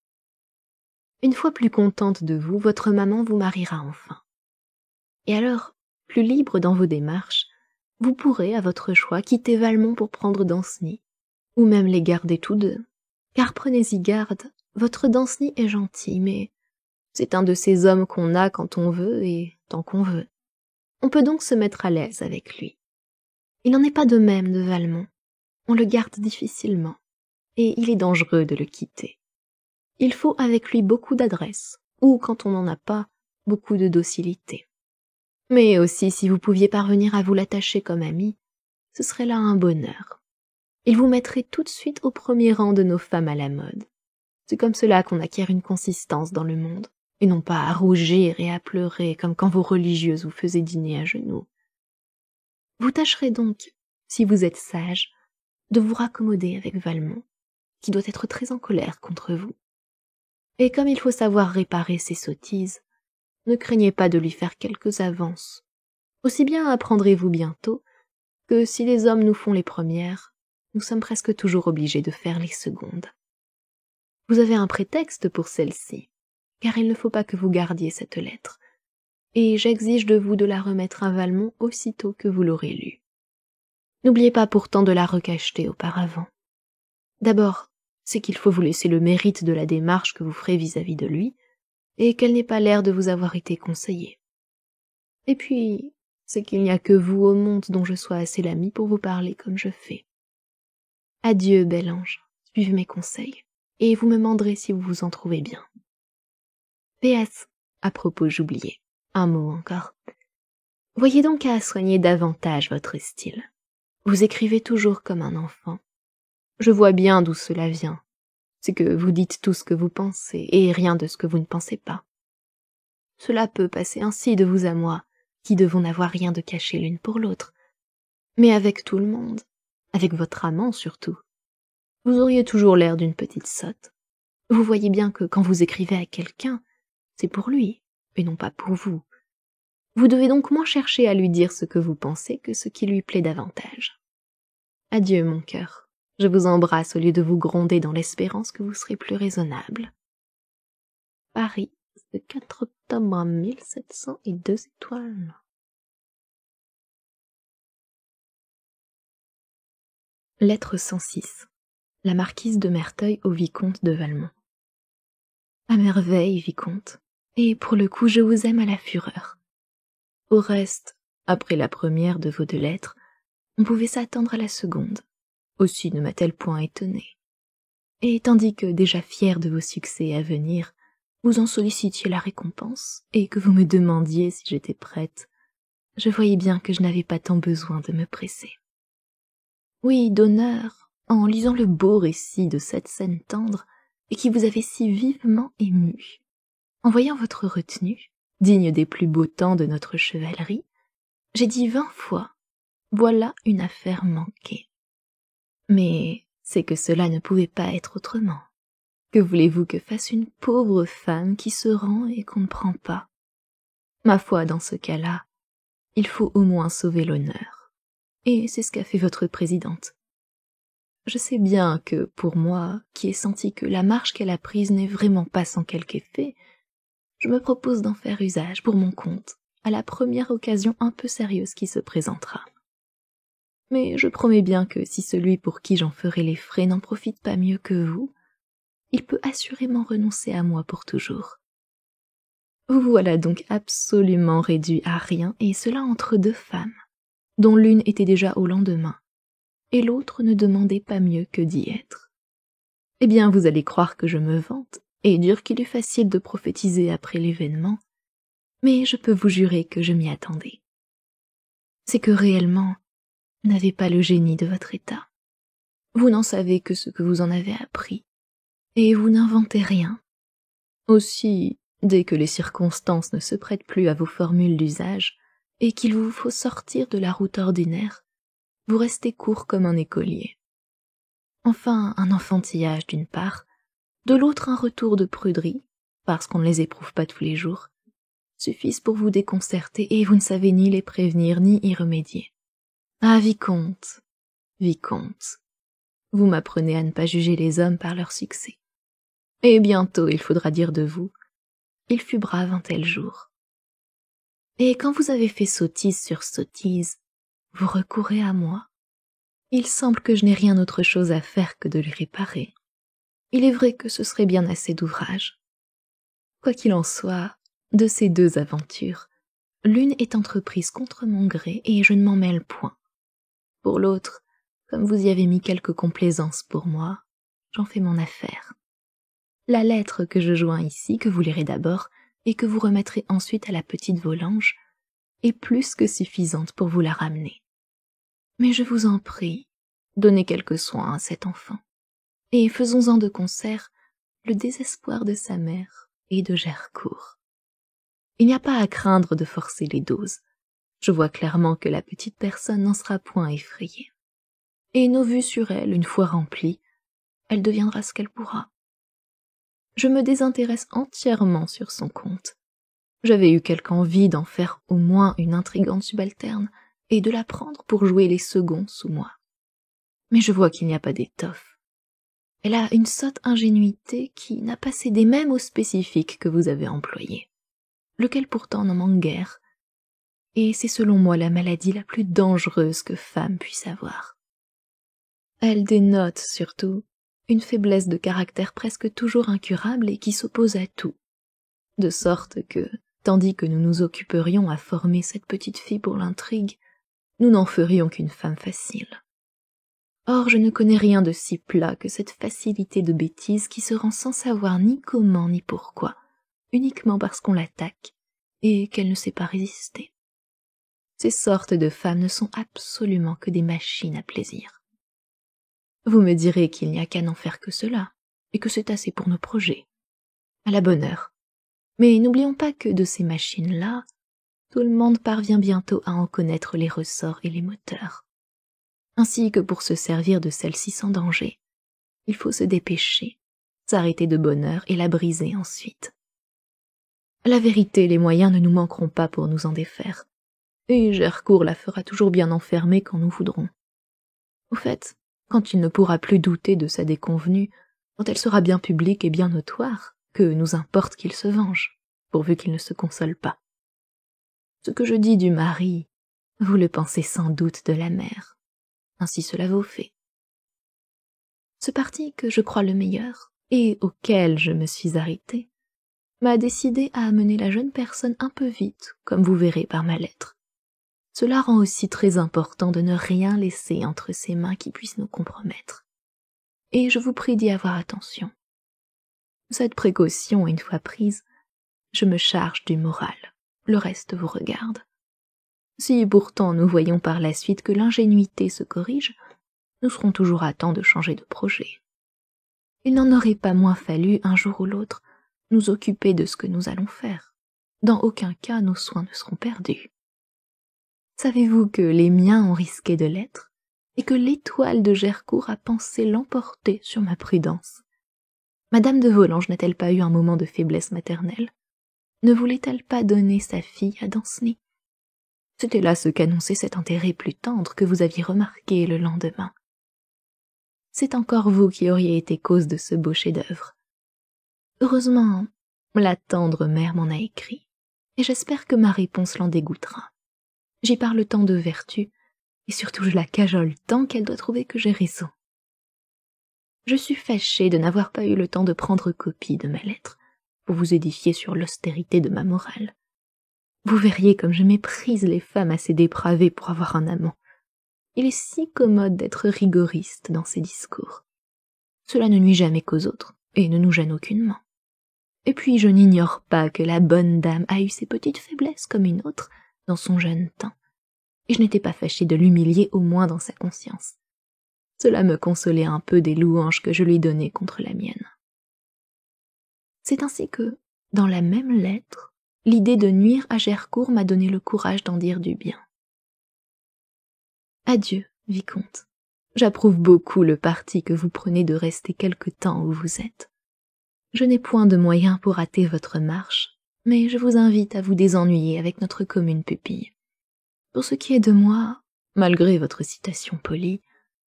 Une fois plus contente de vous, votre maman vous mariera enfin. Et alors, plus libre dans vos démarches, vous pourrez, à votre choix, quitter Valmont pour prendre Danceny, ou même les garder tous deux. Car prenez-y garde, votre Danceny est gentil, mais c'est un de ces hommes qu'on a quand on veut et tant qu'on veut. On peut donc se mettre à l'aise avec lui. Il n'en est pas de même de Valmont. On le garde difficilement, et il est dangereux de le quitter. Il faut avec lui beaucoup d'adresse, ou, quand on n'en a pas, beaucoup de docilité. Mais aussi, si vous pouviez parvenir à vous l'attacher comme ami, ce serait là un bonheur. Il vous mettrait tout de suite au premier rang de nos femmes à la mode. C'est comme cela qu'on acquiert une consistance dans le monde, et non pas à rougir et à pleurer comme quand vos religieuses vous faisaient dîner à genoux. Vous tâcherez donc, si vous êtes sage, de vous raccommoder avec Valmont, qui doit être très en colère contre vous. Et comme il faut savoir réparer ses sottises, ne craignez pas de lui faire quelques avances. Aussi bien apprendrez-vous bientôt que si les hommes nous font les premières, nous sommes presque toujours obligés de faire les secondes. Vous avez un prétexte pour celle-ci, car il ne faut pas que vous gardiez cette lettre, et j'exige de vous de la remettre à Valmont aussitôt que vous l'aurez lue. N'oubliez pas pourtant de la recacheter auparavant. D'abord, c'est qu'il faut vous laisser le mérite de la démarche que vous ferez vis-à-vis de lui, et qu'elle n'ait pas l'air de vous avoir été conseillée. Et puis, c'est qu'il n'y a que vous au monde dont je sois assez l'ami pour vous parler comme je fais. Adieu, bel ange, suivez mes conseils, et vous me manderez si vous vous en trouvez bien. PS, à propos j'oubliais, un mot encore. Voyez donc à soigner davantage votre style. Vous écrivez toujours comme un enfant. Je vois bien d'où cela vient. C'est que vous dites tout ce que vous pensez, et rien de ce que vous ne pensez pas. Cela peut passer ainsi de vous à moi, qui devons n'avoir rien de caché l'une pour l'autre. Mais avec tout le monde, avec votre amant surtout, vous auriez toujours l'air d'une petite sotte. Vous voyez bien que quand vous écrivez à quelqu'un, c'est pour lui, et non pas pour vous. Vous devez donc moins chercher à lui dire ce que vous pensez que ce qui lui plaît davantage. Adieu, mon cœur. Je vous embrasse au lieu de vous gronder dans l'espérance que vous serez plus raisonnable. Paris, le 4 octobre 1702 étoiles. Lettre 106. La marquise de Merteuil au vicomte de Valmont. À merveille, vicomte, et pour le coup je vous aime à la fureur. Au reste, après la première de vos 2 lettres, on pouvait s'attendre à la seconde. Aussi ne m'a-t-elle point étonnée. et tandis que, déjà fier de vos succès à venir, vous en sollicitiez la récompense, et que vous me demandiez si j'étais prête, je voyais bien que je n'avais pas tant besoin de me presser. Oui, d'honneur, en lisant le beau récit de cette scène tendre, et qui vous avait si vivement ému. En voyant votre retenue, digne des plus beaux temps de notre chevalerie, j'ai dit 20 fois, voilà une affaire manquée. Mais c'est que cela ne pouvait pas être autrement. Que voulez-vous que fasse une pauvre femme qui se rend et qu'on ne prend pas? Ma foi, dans ce cas-là, il faut au moins sauver l'honneur. Et c'est ce qu'a fait votre présidente. Je sais bien que, pour moi, qui ai senti que la marche qu'elle a prise n'est vraiment pas sans quelque effet, je me propose d'en faire usage pour mon compte, à la première occasion un peu sérieuse qui se présentera. Mais je promets bien que si celui pour qui j'en ferai les frais n'en profite pas mieux que vous, il peut assurément renoncer à moi pour toujours. Vous voilà donc absolument réduit à rien, et cela entre deux femmes, dont l'une était déjà au lendemain, et l'autre ne demandait pas mieux que d'y être. Eh bien, vous allez croire que je me vante, et dire qu'il est facile de prophétiser après l'événement, mais je peux vous jurer que je m'y attendais. C'est que réellement, vous n'avez pas le génie de votre état. Vous n'en savez que ce que vous en avez appris, et vous n'inventez rien. Aussi, dès que les circonstances ne se prêtent plus à vos formules d'usage, et qu'il vous faut sortir de la route ordinaire, vous restez court comme un écolier. Enfin, un enfantillage d'une part, de l'autre un retour de pruderie, parce qu'on ne les éprouve pas tous les jours, suffisent pour vous déconcerter et vous ne savez ni les prévenir ni y remédier. Ah, vicomte, vicomte, vous m'apprenez à ne pas juger les hommes par leur succès. Et bientôt il faudra dire de vous, il fut brave un tel jour. Et quand vous avez fait sottise sur sottise, vous recourez à moi. Il semble que je n'ai rien autre chose à faire que de les réparer. Il est vrai que ce serait bien assez d'ouvrage. Quoi qu'il en soit, de ces deux aventures, l'une est entreprise contre mon gré et je ne m'en mêle point. Pour l'autre, comme vous y avez mis quelque complaisance pour moi, j'en fais mon affaire. La lettre que je joins ici, que vous lirez d'abord, et que vous remettrez ensuite à la petite Volanges, est plus que suffisante pour vous la ramener. Mais je vous en prie, donnez quelque soin à cet enfant, et faisons-en de concert le désespoir de sa mère et de Gercourt. Il n'y a pas à craindre de forcer les doses. Je vois clairement que la petite personne n'en sera point effrayée. Et nos vues sur elle, une fois remplies, elle deviendra ce qu'elle pourra. Je me désintéresse entièrement sur son compte. J'avais eu quelque envie d'en faire au moins une intrigante subalterne, et de la prendre pour jouer les seconds sous moi. Mais je vois qu'il n'y a pas d'étoffe. Elle a une sotte ingénuité qui n'a pas cédé même au spécifique que vous avez employé, lequel pourtant n'en manque guère, et c'est selon moi la maladie la plus dangereuse que femme puisse avoir. Elle dénote, surtout, une faiblesse de caractère presque toujours incurable et qui s'oppose à tout, de sorte que, tandis que nous nous occuperions à former cette petite fille pour l'intrigue, nous n'en ferions qu'une femme facile. Or, je ne connais rien de si plat que cette facilité de bêtise qui se rend sans savoir ni comment ni pourquoi, uniquement parce qu'on l'attaque, et qu'elle ne sait pas résister. Ces sortes de femmes ne sont absolument que des machines à plaisir. Vous me direz qu'il n'y a qu'à n'en faire que cela, et que c'est assez pour nos projets. À la bonne heure. Mais n'oublions pas que de ces machines-là, tout le monde parvient bientôt à en connaître les ressorts et les moteurs. Ainsi que pour se servir de celle-ci sans danger, il faut se dépêcher, s'arrêter de bonne heure et la briser ensuite. À la vérité, les moyens ne nous manqueront pas pour nous en défaire, et Gercourt la fera toujours bien enfermer quand nous voudrons. Au fait, quand il ne pourra plus douter de sa déconvenue, quand elle sera bien publique et bien notoire, que nous importe qu'il se venge, pourvu qu'il ne se console pas. Ce que je dis du mari, vous le pensez sans doute de la mère. Ainsi cela vaut fait. Ce parti que je crois le meilleur, et auquel je me suis arrêtée, m'a décidé à amener la jeune personne un peu vite, comme vous verrez par ma lettre. Cela rend aussi très important de ne rien laisser entre ses mains qui puisse nous compromettre. et je vous prie d'y avoir attention. Cette précaution, une fois prise, je me charge du moral, le reste vous regarde. Si pourtant nous voyons par la suite que l'ingénuité se corrige, nous serons toujours à temps de changer de projet. Il n'en aurait pas moins fallu, un jour ou l'autre, nous occuper de ce que nous allons faire. Dans aucun cas nos soins ne seront perdus. Savez-vous que les miens ont risqué de l'être, et que l'étoile de Gercourt a pensé l'emporter sur ma prudence? Madame de Volanges n'a-t-elle pas eu un moment de faiblesse maternelle? Ne voulait-elle pas donner sa fille à Danceny? C'était là ce qu'annonçait cet intérêt plus tendre que vous aviez remarqué le lendemain. C'est encore vous qui auriez été cause de ce beau chef-d'œuvre. Heureusement, la tendre mère m'en a écrit, et j'espère que ma réponse l'en dégoûtera. J'y parle tant de vertu, et surtout je la cajole tant qu'elle doit trouver que j'ai raison. Je suis fâchée de n'avoir pas eu le temps de prendre copie de ma lettre, pour vous édifier sur l'austérité de ma morale. Vous verriez comme je méprise les femmes assez dépravées pour avoir un amant. Il est si commode d'être rigoriste dans ses discours. Cela ne nuit jamais qu'aux autres, et ne nous gêne aucunement. Et puis je n'ignore pas que la bonne dame a eu ses petites faiblesses comme une autre dans son jeune temps, et je n'étais pas fâchée de l'humilier au moins dans sa conscience. Cela me consolait un peu des louanges que je lui donnais contre la mienne. C'est ainsi que, dans la même lettre, l'idée de nuire à Gercourt m'a donné le courage d'en dire du bien. Adieu, vicomte. J'approuve beaucoup le parti que vous prenez de rester quelque temps où vous êtes. Je n'ai point de moyens pour hâter votre marche, mais je vous invite à vous désennuyer avec notre commune pupille. Pour ce qui est de moi, malgré votre citation polie,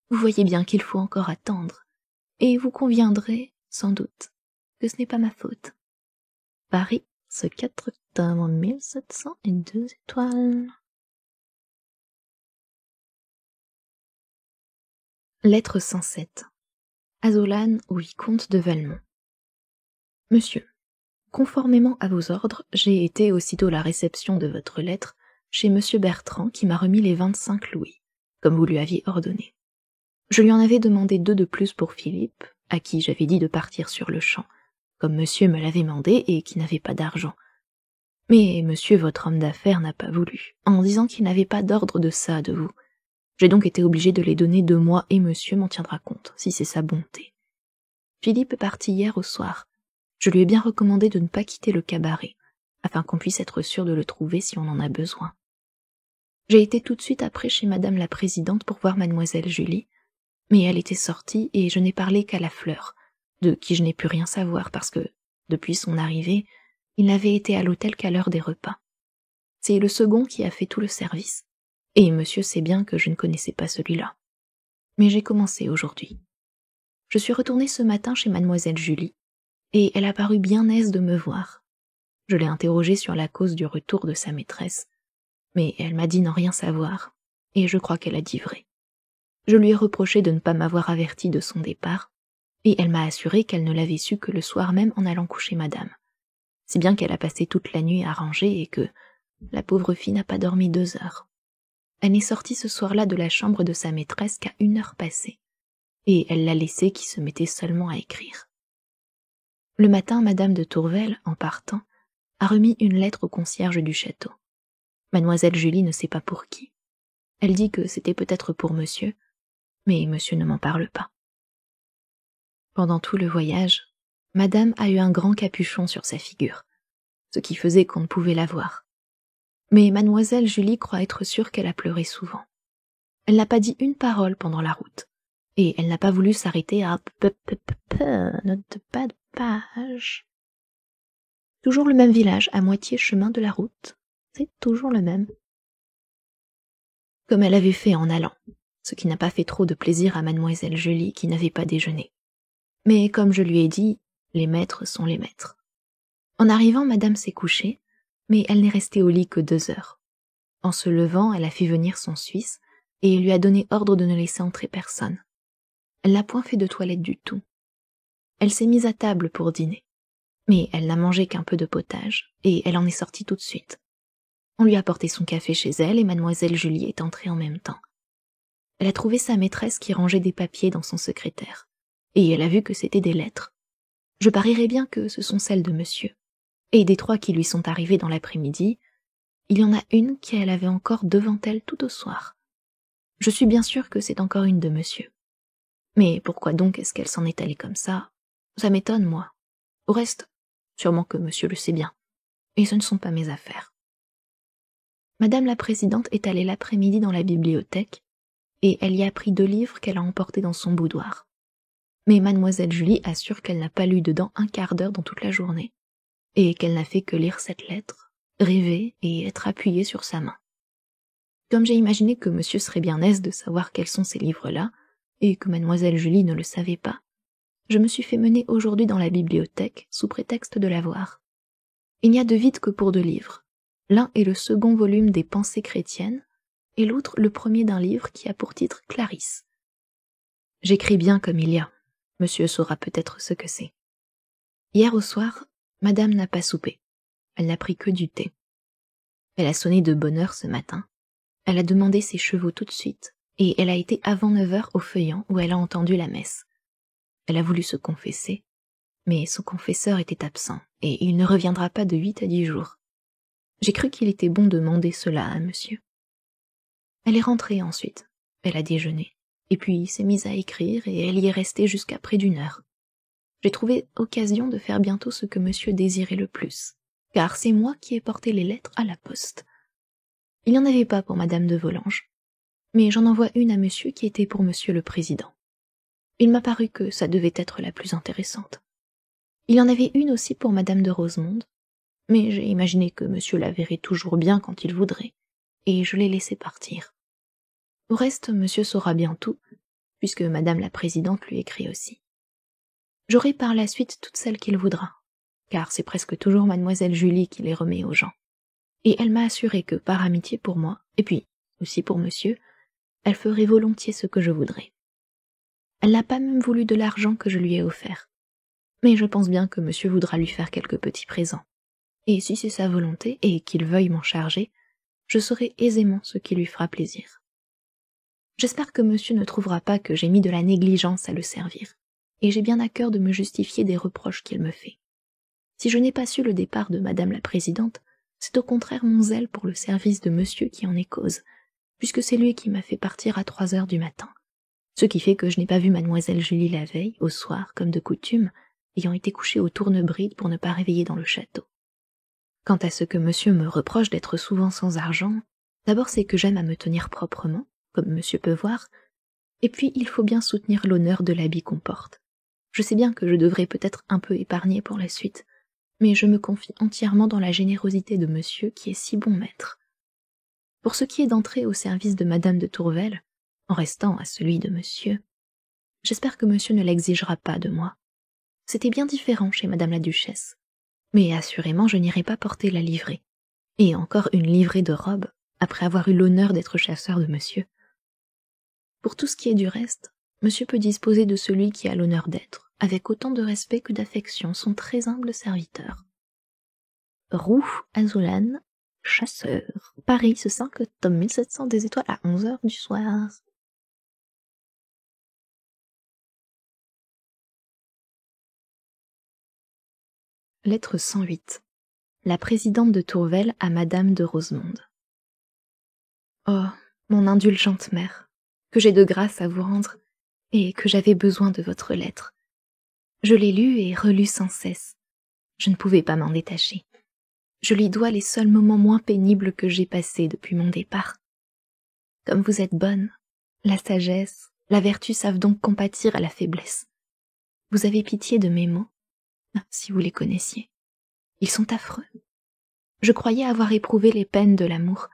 vous voyez bien qu'il faut encore attendre, et vous conviendrez, sans doute, que ce n'est pas ma faute. Paris, ce 4 octobre 1702 étoiles. Lettre 107. Asolane au vicomte de Valmont. Monsieur, conformément à vos ordres, j'ai été aussitôt la réception de votre lettre chez monsieur Bertrand qui m'a remis les 25 louis, comme vous lui aviez ordonné. Je lui en avais demandé 2 de plus pour Philippe, à qui j'avais dit de partir sur le champ, comme monsieur me l'avait mandé et qui n'avait pas d'argent. Mais monsieur votre homme d'affaires n'a pas voulu, en disant qu'il n'avait pas d'ordre de ça de vous. J'ai donc été obligé de les donner de moi et monsieur m'en tiendra compte, si c'est sa bonté. Philippe est parti hier au soir. Je lui ai bien recommandé de ne pas quitter le cabaret, afin qu'on puisse être sûr de le trouver si on en a besoin. J'ai été tout de suite après chez madame la présidente pour voir mademoiselle Julie, mais elle était sortie et je n'ai parlé qu'à la Fleur, de qui je n'ai pu rien savoir parce que, depuis son arrivée, il n'avait été à l'hôtel qu'à l'heure des repas. C'est le second qui a fait tout le service. Et monsieur sait bien que je ne connaissais pas celui-là. Mais j'ai commencé aujourd'hui. Je suis retournée ce matin chez mademoiselle Julie, et elle a paru bien aise de me voir. Je l'ai interrogée sur la cause du retour de sa maîtresse, mais elle m'a dit n'en rien savoir, et je crois qu'elle a dit vrai. Je lui ai reproché de ne pas m'avoir averti de son départ, et elle m'a assuré qu'elle ne l'avait su que le soir même en allant coucher madame. Si bien qu'elle a passé toute la nuit à ranger et que la pauvre fille n'a pas dormi 2 heures. Elle n'est sortie ce soir-là de la chambre de sa maîtresse qu'à 1 heure passée, et elle l'a laissée qui se mettait seulement à écrire. Le matin, madame de Tourvel, en partant, a remis une lettre au concierge du château. Mademoiselle Julie ne sait pas pour qui. Elle dit que c'était peut-être pour monsieur, mais monsieur ne m'en parle pas. Pendant tout le voyage, madame a eu un grand capuchon sur sa figure, ce qui faisait qu'on ne pouvait la voir. Mais mademoiselle Julie croit être sûre qu'elle a pleuré souvent. Elle n'a pas dit une parole pendant la route, et elle n'a pas voulu s'arrêter à note de pas de page. Toujours le même village, à moitié chemin de la route. C'est toujours le même. Comme elle avait fait en allant, ce qui n'a pas fait trop de plaisir à mademoiselle Julie qui n'avait pas déjeuné. Mais comme je lui ai dit, les maîtres sont les maîtres. En arrivant, madame s'est couchée, mais elle n'est restée au lit que 2 heures. En se levant, elle a fait venir son Suisse et lui a donné ordre de ne laisser entrer personne. Elle n'a point fait de toilette du tout. Elle s'est mise à table pour dîner, mais elle n'a mangé qu'un peu de potage, et elle en est sortie tout de suite. On lui a apporté son café chez elle et mademoiselle Julie est entrée en même temps. Elle a trouvé sa maîtresse qui rangeait des papiers dans son secrétaire, et elle a vu que c'étaient des lettres. Je parierais bien que ce sont celles de monsieur. Et des 3 qui lui sont arrivées dans l'après-midi, il y en a une qu'elle avait encore devant elle tout au soir. Je suis bien sûre que c'est encore une de monsieur. Mais pourquoi donc est-ce qu'elle s'en est allée comme ça? Ça m'étonne, moi. Au reste, sûrement que monsieur le sait bien. Et ce ne sont pas mes affaires. Madame la présidente est allée l'après-midi dans la bibliothèque, et elle y a pris 2 livres qu'elle a emportés dans son boudoir. Mais mademoiselle Julie assure qu'elle n'a pas lu dedans un quart d'heure dans toute la journée, et qu'elle n'a fait que lire cette lettre, rêver et être appuyée sur sa main. Comme j'ai imaginé que monsieur serait bien aise de savoir quels sont ces livres-là, et que mademoiselle Julie ne le savait pas, je me suis fait mener aujourd'hui dans la bibliothèque sous prétexte de la voir. Il n'y a de vide que pour 2 livres. L'un est le second volume des Pensées chrétiennes, et l'autre le premier d'un livre qui a pour titre Clarisse. J'écris bien comme il y a. Monsieur saura peut-être ce que c'est. Hier au soir, madame n'a pas soupé. Elle n'a pris que du thé. Elle a sonné de bonne heure ce matin. Elle a demandé ses chevaux tout de suite, et elle a été avant 9 heures au Feuillant où elle a entendu la messe. Elle a voulu se confesser, mais son confesseur était absent, et il ne reviendra pas de 8 à 10 jours. J'ai cru qu'il était bon de demander cela à monsieur. Elle est rentrée ensuite. Elle a déjeuné, et puis s'est mise à écrire, et elle y est restée jusqu'à près d'1 heure. J'ai trouvé occasion de faire bientôt ce que monsieur désirait le plus, car c'est moi qui ai porté les lettres à la poste. Il n'y en avait pas pour madame de Volanges, mais j'en envoie une à monsieur qui était pour monsieur le président. Il m'a paru que ça devait être la plus intéressante. Il y en avait une aussi pour madame de Rosemonde, mais j'ai imaginé que monsieur la verrait toujours bien quand il voudrait, et je l'ai laissé partir. Au reste, monsieur saura bien tout, puisque madame la présidente lui écrit aussi. J'aurai par la suite toutes celles qu'il voudra, car c'est presque toujours mademoiselle Julie qui les remet aux gens. Et elle m'a assuré que, par amitié pour moi, et puis aussi pour monsieur, elle ferait volontiers ce que je voudrais. Elle n'a pas même voulu de l'argent que je lui ai offert. Mais je pense bien que monsieur voudra lui faire quelques petits présents. Et si c'est sa volonté, et qu'il veuille m'en charger, je saurai aisément ce qui lui fera plaisir. J'espère que monsieur ne trouvera pas que j'ai mis de la négligence à le servir, et j'ai bien à cœur de me justifier des reproches qu'il me fait. Si je n'ai pas su le départ de madame la présidente, c'est au contraire mon zèle pour le service de monsieur qui en est cause, puisque c'est lui qui m'a fait partir à 3 heures du matin. Ce qui fait que je n'ai pas vu mademoiselle Julie la veille, au soir, comme de coutume, ayant été couchée au tournebride pour ne pas réveiller dans le château. Quant à ce que monsieur me reproche d'être souvent sans argent, d'abord c'est que j'aime à me tenir proprement, comme monsieur peut voir, et puis il faut bien soutenir l'honneur de l'habit qu'on porte. Je sais bien que je devrais peut-être un peu épargner pour la suite, mais je me confie entièrement dans la générosité de monsieur qui est si bon maître. Pour ce qui est d'entrer au service de madame de Tourvel, en restant à celui de monsieur, j'espère que monsieur ne l'exigera pas de moi. C'était bien différent chez madame la duchesse, mais assurément je n'irai pas porter la livrée, et encore une livrée de robe, après avoir eu l'honneur d'être chasseur de monsieur. Pour tout ce qui est du reste, monsieur peut disposer de celui qui a l'honneur d'être, avec autant de respect que d'affection, son très humble serviteur. Roux Azoulane, chasseur. Paris, ce 5 octobre 1700 des étoiles à 11 heures du soir. Lettre 108. La présidente de Tourvel à madame de Rosemonde. Oh, mon indulgente mère, que j'ai de grâce à vous rendre, et que j'avais besoin de votre lettre. Je l'ai lue et relue sans cesse. Je ne pouvais pas m'en détacher. Je lui dois les seuls moments moins pénibles que j'ai passés depuis mon départ. Comme vous êtes bonne, la sagesse, la vertu savent donc compatir à la faiblesse. Vous avez pitié de mes maux, si vous les connaissiez. Ils sont affreux. Je croyais avoir éprouvé les peines de l'amour,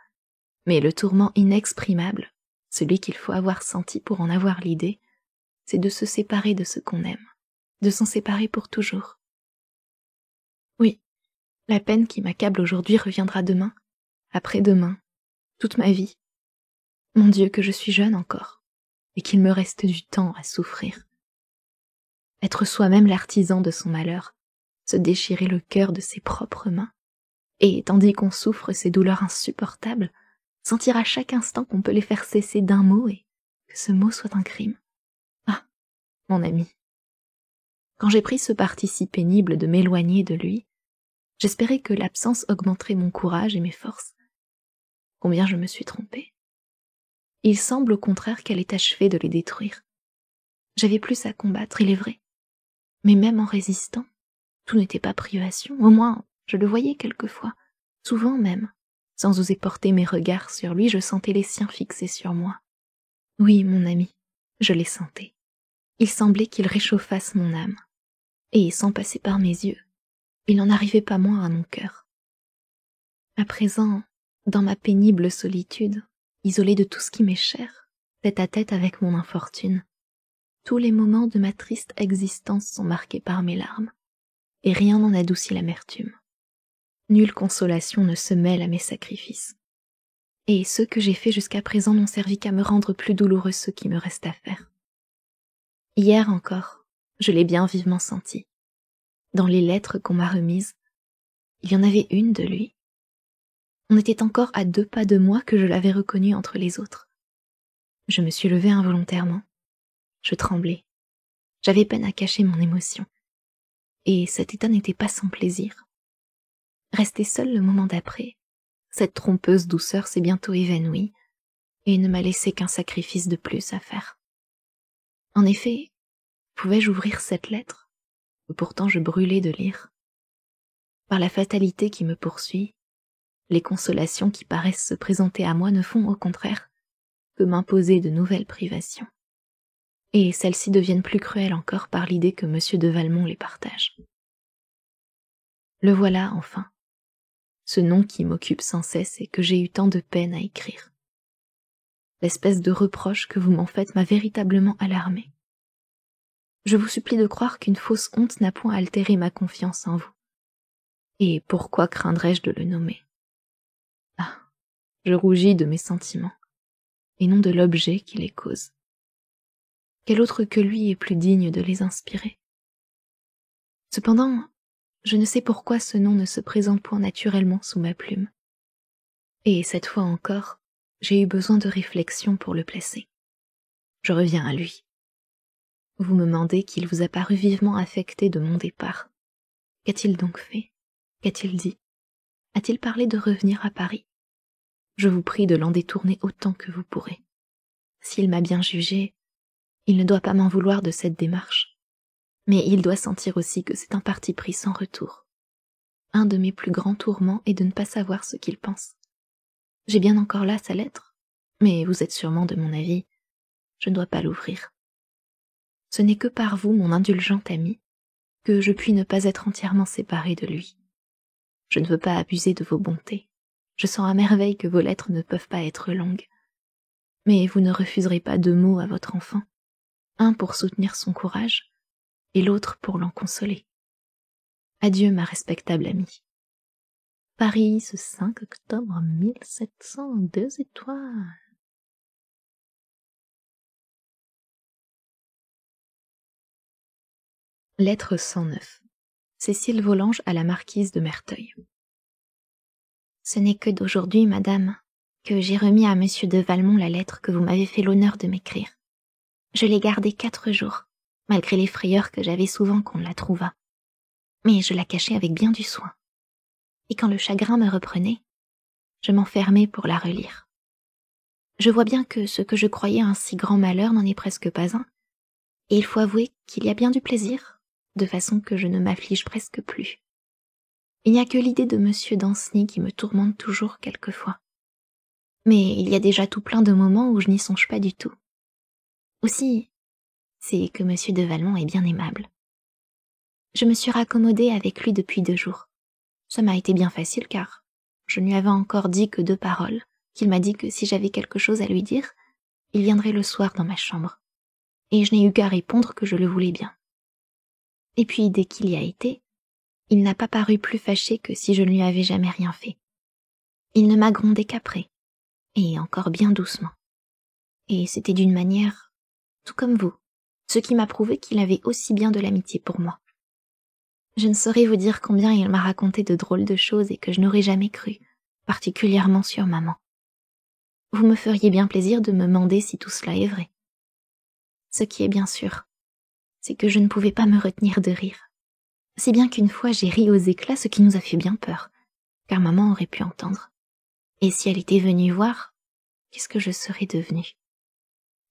mais le tourment inexprimable, celui qu'il faut avoir senti pour en avoir l'idée, c'est de se séparer de ce qu'on aime, de s'en séparer pour toujours. Oui, la peine qui m'accable aujourd'hui reviendra demain, après-demain, toute ma vie. Mon Dieu, que je suis jeune encore, et qu'il me reste du temps à souffrir. Être soi-même l'artisan de son malheur, se déchirer le cœur de ses propres mains, et tandis qu'on souffre ces douleurs insupportables, sentir à chaque instant qu'on peut les faire cesser d'un mot et que ce mot soit un crime. Ah, mon ami, Quand j'ai pris ce parti si pénible de m'éloigner de lui, j'espérais que l'absence augmenterait mon courage et mes forces. Combien je me suis trompée. Il semble au contraire qu'elle ait achevé de les détruire. J'avais plus à combattre, il est vrai. Mais même en résistant, tout n'était pas privation, au moins je le voyais quelquefois, souvent même. Sans oser porter mes regards sur lui, je sentais les siens fixés sur moi. Oui, mon ami, je les sentais. Il semblait qu'ils réchauffassent mon âme. Et sans passer par mes yeux, il n'en arrivait pas moins à mon cœur. À présent, dans ma pénible solitude, isolée de tout ce qui m'est cher, tête à tête avec mon infortune, tous les moments de ma triste existence sont marqués par mes larmes, et rien n'en adoucit l'amertume. Nulle consolation ne se mêle à mes sacrifices. Et ceux que j'ai faits jusqu'à présent n'ont servi qu'à me rendre plus douloureux ceux qui me restent à faire. Hier encore, je l'ai bien vivement senti. Dans les lettres qu'on m'a remises, il y en avait une de lui. On était encore à 2 pas de moi que je l'avais reconnu entre les autres. Je me suis levée involontairement. Je tremblais. J'avais peine à cacher mon émotion. Et cet état n'était pas sans plaisir. Restée seule le moment d'après, cette trompeuse douceur s'est bientôt évanouie et ne m'a laissé qu'un sacrifice de plus à faire. En effet, pouvais-je ouvrir cette lettre, que pourtant je brûlais de lire? Par la fatalité qui me poursuit, les consolations qui paraissent se présenter à moi ne font au contraire que m'imposer de nouvelles privations. Et celles-ci deviennent plus cruelles encore par l'idée que M. de Valmont les partage. Le voilà enfin, ce nom qui m'occupe sans cesse et que j'ai eu tant de peine à écrire. L'espèce de reproche que vous m'en faites m'a véritablement alarmée. Je vous supplie de croire qu'une fausse honte n'a point altéré ma confiance en vous. Et pourquoi craindrais-je de le nommer? Ah, je rougis de mes sentiments, et non de l'objet qui les cause. Quel autre que lui est plus digne de les inspirer? Cependant, je ne sais pourquoi ce nom ne se présente point naturellement sous ma plume. Et cette fois encore, j'ai eu besoin de réflexion pour le placer. Je reviens à lui. Vous me mandez qu'il vous a paru vivement affecté de mon départ. Qu'a-t-il donc fait? Qu'a-t-il dit? A-t-il parlé de revenir à Paris? Je vous prie de l'en détourner autant que vous pourrez. S'il m'a bien jugé, il ne doit pas m'en vouloir de cette démarche. Mais il doit sentir aussi que c'est un parti pris sans retour. Un de mes plus grands tourments est de ne pas savoir ce qu'il pense. J'ai bien encore là sa lettre, mais vous êtes sûrement de mon avis, je ne dois pas l'ouvrir. Ce n'est que par vous, mon indulgente amie, que je puis ne pas être entièrement séparée de lui. Je ne veux pas abuser de vos bontés. Je sens à merveille que vos lettres ne peuvent pas être longues. Mais vous ne refuserez pas 2 mots à votre enfant, un pour soutenir son courage, et l'autre pour l'en consoler. Adieu, ma respectable amie. Paris, ce 5 octobre 1702 étoiles. Lettre 109. Cécile Volanges à la marquise de Merteuil. Ce n'est que d'aujourd'hui, madame, que j'ai remis à M. de Valmont la lettre que vous m'avez fait l'honneur de m'écrire. Je l'ai gardée 4 jours, malgré les frayeurs que j'avais souvent qu'on la trouvât. Mais je la cachais avec bien du soin. Et quand le chagrin me reprenait, je m'enfermais pour la relire. Je vois bien que ce que je croyais un si grand malheur n'en est presque pas un, et il faut avouer qu'il y a bien du plaisir, de façon que je ne m'afflige presque plus. Il n'y a que l'idée de M. Danceny qui me tourmente toujours quelquefois. Mais il y a déjà tout plein de moments où je n'y songe pas du tout. Aussi, c'est que M. de Valmont est bien aimable. Je me suis raccommodée avec lui depuis 2 jours. Ça m'a été bien facile car je ne lui avais encore dit que 2 paroles, qu'il m'a dit que si j'avais quelque chose à lui dire, il viendrait le soir dans ma chambre. Et je n'ai eu qu'à répondre que je le voulais bien. Et puis dès qu'il y a été, il n'a pas paru plus fâché que si je ne lui avais jamais rien fait. Il ne m'a grondé qu'après, et encore bien doucement. Et c'était d'une manière, tout comme vous, ce qui m'a prouvé qu'il avait aussi bien de l'amitié pour moi. Je ne saurais vous dire combien il m'a raconté de drôles de choses et que je n'aurais jamais cru, particulièrement sur maman. Vous me feriez bien plaisir de me demander si tout cela est vrai. Ce qui est bien sûr, c'est que je ne pouvais pas me retenir de rire. Si bien qu'une fois j'ai ri aux éclats, ce qui nous a fait bien peur, car maman aurait pu entendre. Et si elle était venue voir, qu'est-ce que je serais devenue?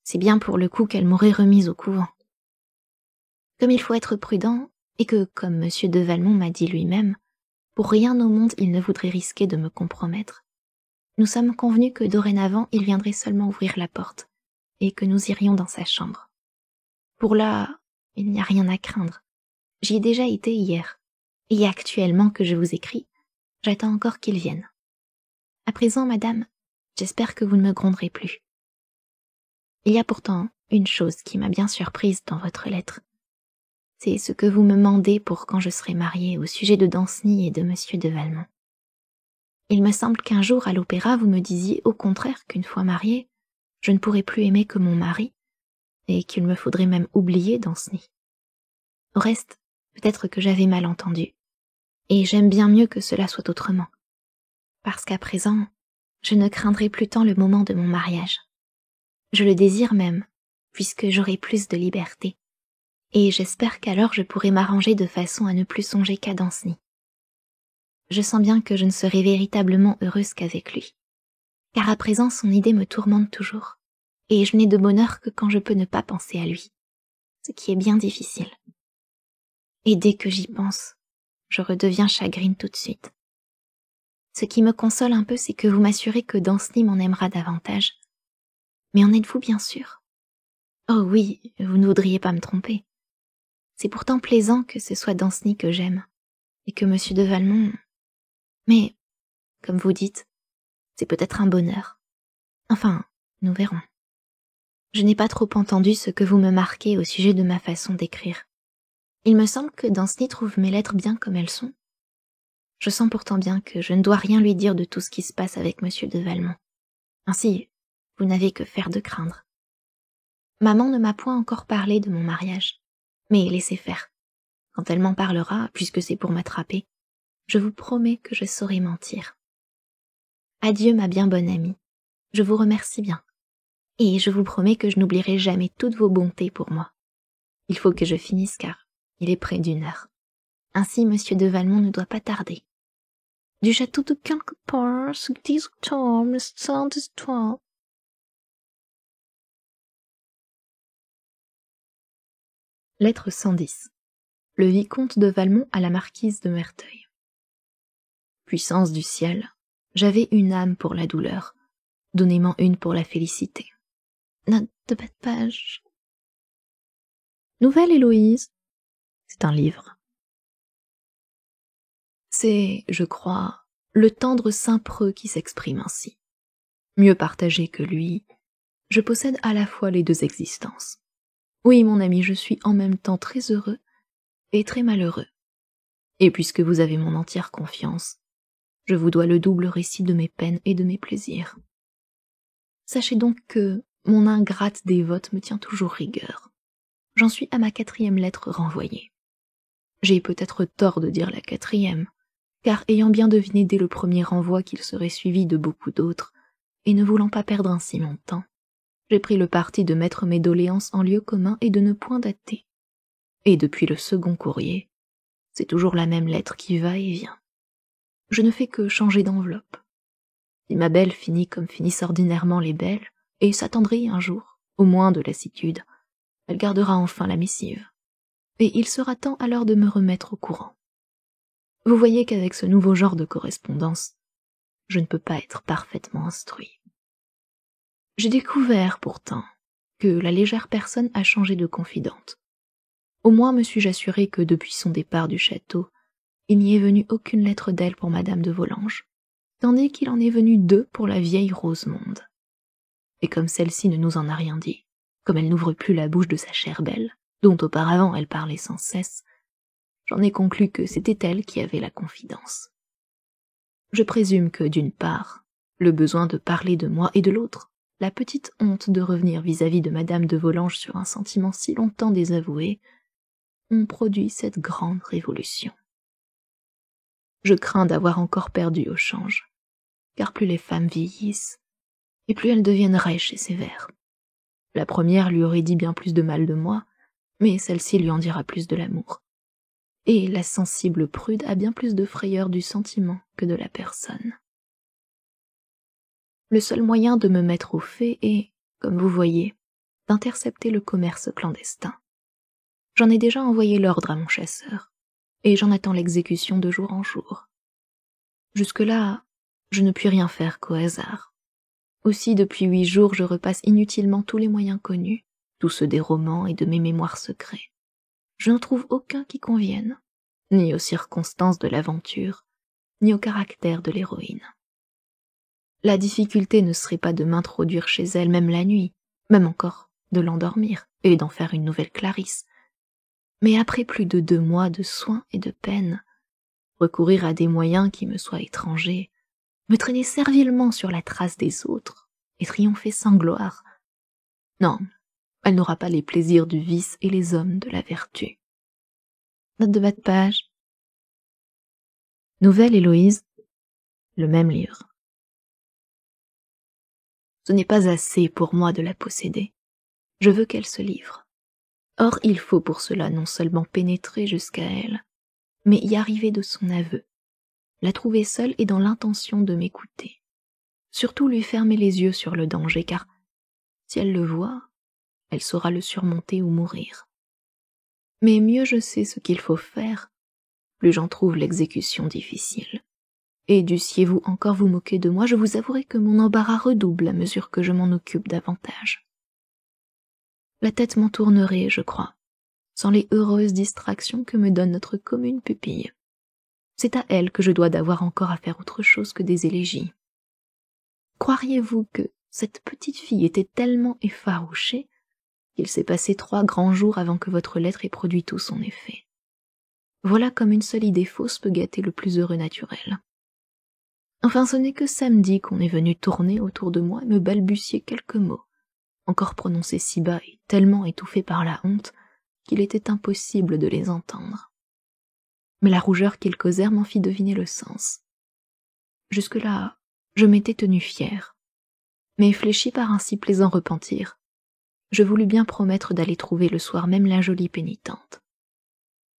C'est bien pour le coup qu'elle m'aurait remise au couvent. Comme il faut être prudent, et que, comme M. de Valmont m'a dit lui-même, pour rien au monde il ne voudrait risquer de me compromettre, nous sommes convenus que dorénavant il viendrait seulement ouvrir la porte, et que nous irions dans sa chambre. Pour là, il n'y a rien à craindre. J'y ai déjà été hier, et actuellement que je vous écris, j'attends encore qu'il vienne. À présent, madame, j'espère que vous ne me gronderez plus. Il y a pourtant une chose qui m'a bien surprise dans votre lettre. C'est ce que vous me mandez pour quand je serai mariée au sujet de Danceny et de M. de Valmont. Il me semble qu'un jour à l'opéra vous me disiez au contraire qu'une fois mariée, je ne pourrais plus aimer que mon mari, et qu'il me faudrait même oublier Danceny. Au reste, peut-être que j'avais mal entendu, et j'aime bien mieux que cela soit autrement, parce qu'à présent, je ne craindrai plus tant le moment de mon mariage. Je le désire même, puisque j'aurai plus de liberté, et j'espère qu'alors je pourrai m'arranger de façon à ne plus songer qu'à Danceny. Je sens bien que je ne serai véritablement heureuse qu'avec lui, car à présent son idée me tourmente toujours, et je n'ai de bonheur que quand je peux ne pas penser à lui, ce qui est bien difficile. Et dès que j'y pense, je redeviens chagrine tout de suite. Ce qui me console un peu, c'est que vous m'assurez que Danceny m'en aimera davantage. Mais en êtes-vous bien sûr? Oh oui, vous ne voudriez pas me tromper. C'est pourtant plaisant que ce soit Danceny que j'aime, et que M. de Valmont... Mais, comme vous dites, c'est peut-être un bonheur. Enfin, nous verrons. Je n'ai pas trop entendu ce que vous me marquez au sujet de ma façon d'écrire. Il me semble que Danceny trouve mes lettres bien comme elles sont. Je sens pourtant bien que je ne dois rien lui dire de tout ce qui se passe avec M. de Valmont. Ainsi, vous n'avez que faire de craindre. Maman ne m'a point encore parlé de mon mariage, mais laissez faire. Quand elle m'en parlera, puisque c'est pour m'attraper, je vous promets que je saurai mentir. Adieu, ma bien bonne amie. Je vous remercie bien. Et je vous promets que je n'oublierai jamais toutes vos bontés pour moi. Il faut que je finisse car il est près d'1 heure. Ainsi, M. de Valmont ne doit pas tarder. Du château de quelque part, ce 10 octobre, sans histoire. Lettre 110. Le vicomte de Valmont à la marquise de Merteuil. Puissance du ciel, j'avais une âme pour la douleur, donnez-m'en une pour la félicité. Note de bas de page. Nouvelle Héloïse. C'est un livre. C'est, je crois, le tendre Saint-Preux qui s'exprime ainsi. Mieux partagé que lui, je possède à la fois les deux existences. Oui, mon ami, je suis en même temps très heureux et très malheureux. Et puisque vous avez mon entière confiance, je vous dois le double récit de mes peines et de mes plaisirs. Sachez donc que mon ingrate dévote me tient toujours rigueur. J'en suis à ma 4e lettre renvoyée. J'ai peut-être tort de dire la 4e, car ayant bien deviné dès le premier renvoi qu'il serait suivi de beaucoup d'autres, et ne voulant pas perdre ainsi mon temps, j'ai pris le parti de mettre mes doléances en lieu commun et de ne point dater. Et depuis le second courrier, c'est toujours la même lettre qui va et vient. Je ne fais que changer d'enveloppe. Si ma belle finit comme finissent ordinairement les belles, et s'attendrit un jour, au moins de lassitude, elle gardera enfin la missive, et il sera temps alors de me remettre au courant. Vous voyez qu'avec ce nouveau genre de correspondance, je ne peux pas être parfaitement instruit. J'ai découvert, pourtant, que la légère personne a changé de confidente. Au moins me suis-je assuré que depuis son départ du château, il n'y est venu aucune lettre d'elle pour madame de Volanges, tandis qu'il en est venu 2 pour la vieille Rosemonde. Et comme celle-ci ne nous en a rien dit, comme elle n'ouvre plus la bouche de sa chère belle, dont auparavant elle parlait sans cesse, j'en ai conclu que c'était elle qui avait la confidence. Je présume que, d'une part, le besoin de parler de moi et de l'autre, la petite honte de revenir vis-à-vis de madame de Volanges sur un sentiment si longtemps désavoué, ont produit cette grande révolution. Je crains d'avoir encore perdu au change, car plus les femmes vieillissent, et plus elles deviennent rêches et sévères. La première lui aurait dit bien plus de mal de moi, mais celle-ci lui en dira plus de l'amour. Et la sensible prude a bien plus de frayeur du sentiment que de la personne. Le seul moyen de me mettre au fait est, comme vous voyez, d'intercepter le commerce clandestin. J'en ai déjà envoyé l'ordre à mon chasseur, et j'en attends l'exécution de jour en jour. Jusque-là, je ne puis rien faire qu'au hasard. Aussi, depuis 8 jours, je repasse inutilement tous les moyens connus, tous ceux des romans et de mes mémoires secrets. Je n'en trouve aucun qui convienne, ni aux circonstances de l'aventure, ni au caractère de l'héroïne. La difficulté ne serait pas de m'introduire chez elle même la nuit, même encore de l'endormir et d'en faire une nouvelle Clarisse. Mais après plus de 2 mois de soins et de peine, recourir à des moyens qui me soient étrangers, me traîner servilement sur la trace des autres et triompher sans gloire. Non, elle n'aura pas les plaisirs du vice et les hommes de la vertu. Note de bas de page. Nouvelle Héloïse, le même livre. Ce n'est pas assez pour moi de la posséder. Je veux qu'elle se livre. Or, il faut pour cela non seulement pénétrer jusqu'à elle, mais y arriver de son aveu, la trouver seule et dans l'intention de m'écouter. Surtout lui fermer les yeux sur le danger, car si elle le voit, elle saura le surmonter ou mourir. Mais mieux je sais ce qu'il faut faire, plus j'en trouve l'exécution difficile. Et dussiez-vous encore vous moquer de moi, je vous avouerai que mon embarras redouble à mesure que je m'en occupe davantage. La tête m'en tournerait, je crois, sans les heureuses distractions que me donne notre commune pupille. C'est à elle que je dois d'avoir encore à faire autre chose que des élégies. Croiriez-vous que cette petite fille était tellement effarouchée qu'il s'est passé 3 grands jours avant que votre lettre ait produit tout son effet? Voilà comme une seule idée fausse peut gâter le plus heureux naturel. Enfin, ce n'est que samedi qu'on est venu tourner autour de moi et me balbutier quelques mots, encore prononcés si bas et tellement étouffés par la honte qu'il était impossible de les entendre. Mais la rougeur qu'ils causèrent m'en fit deviner le sens. Jusque-là, je m'étais tenue fière, mais fléchie par un si plaisant repentir, je voulus bien promettre d'aller trouver le soir même la jolie pénitente.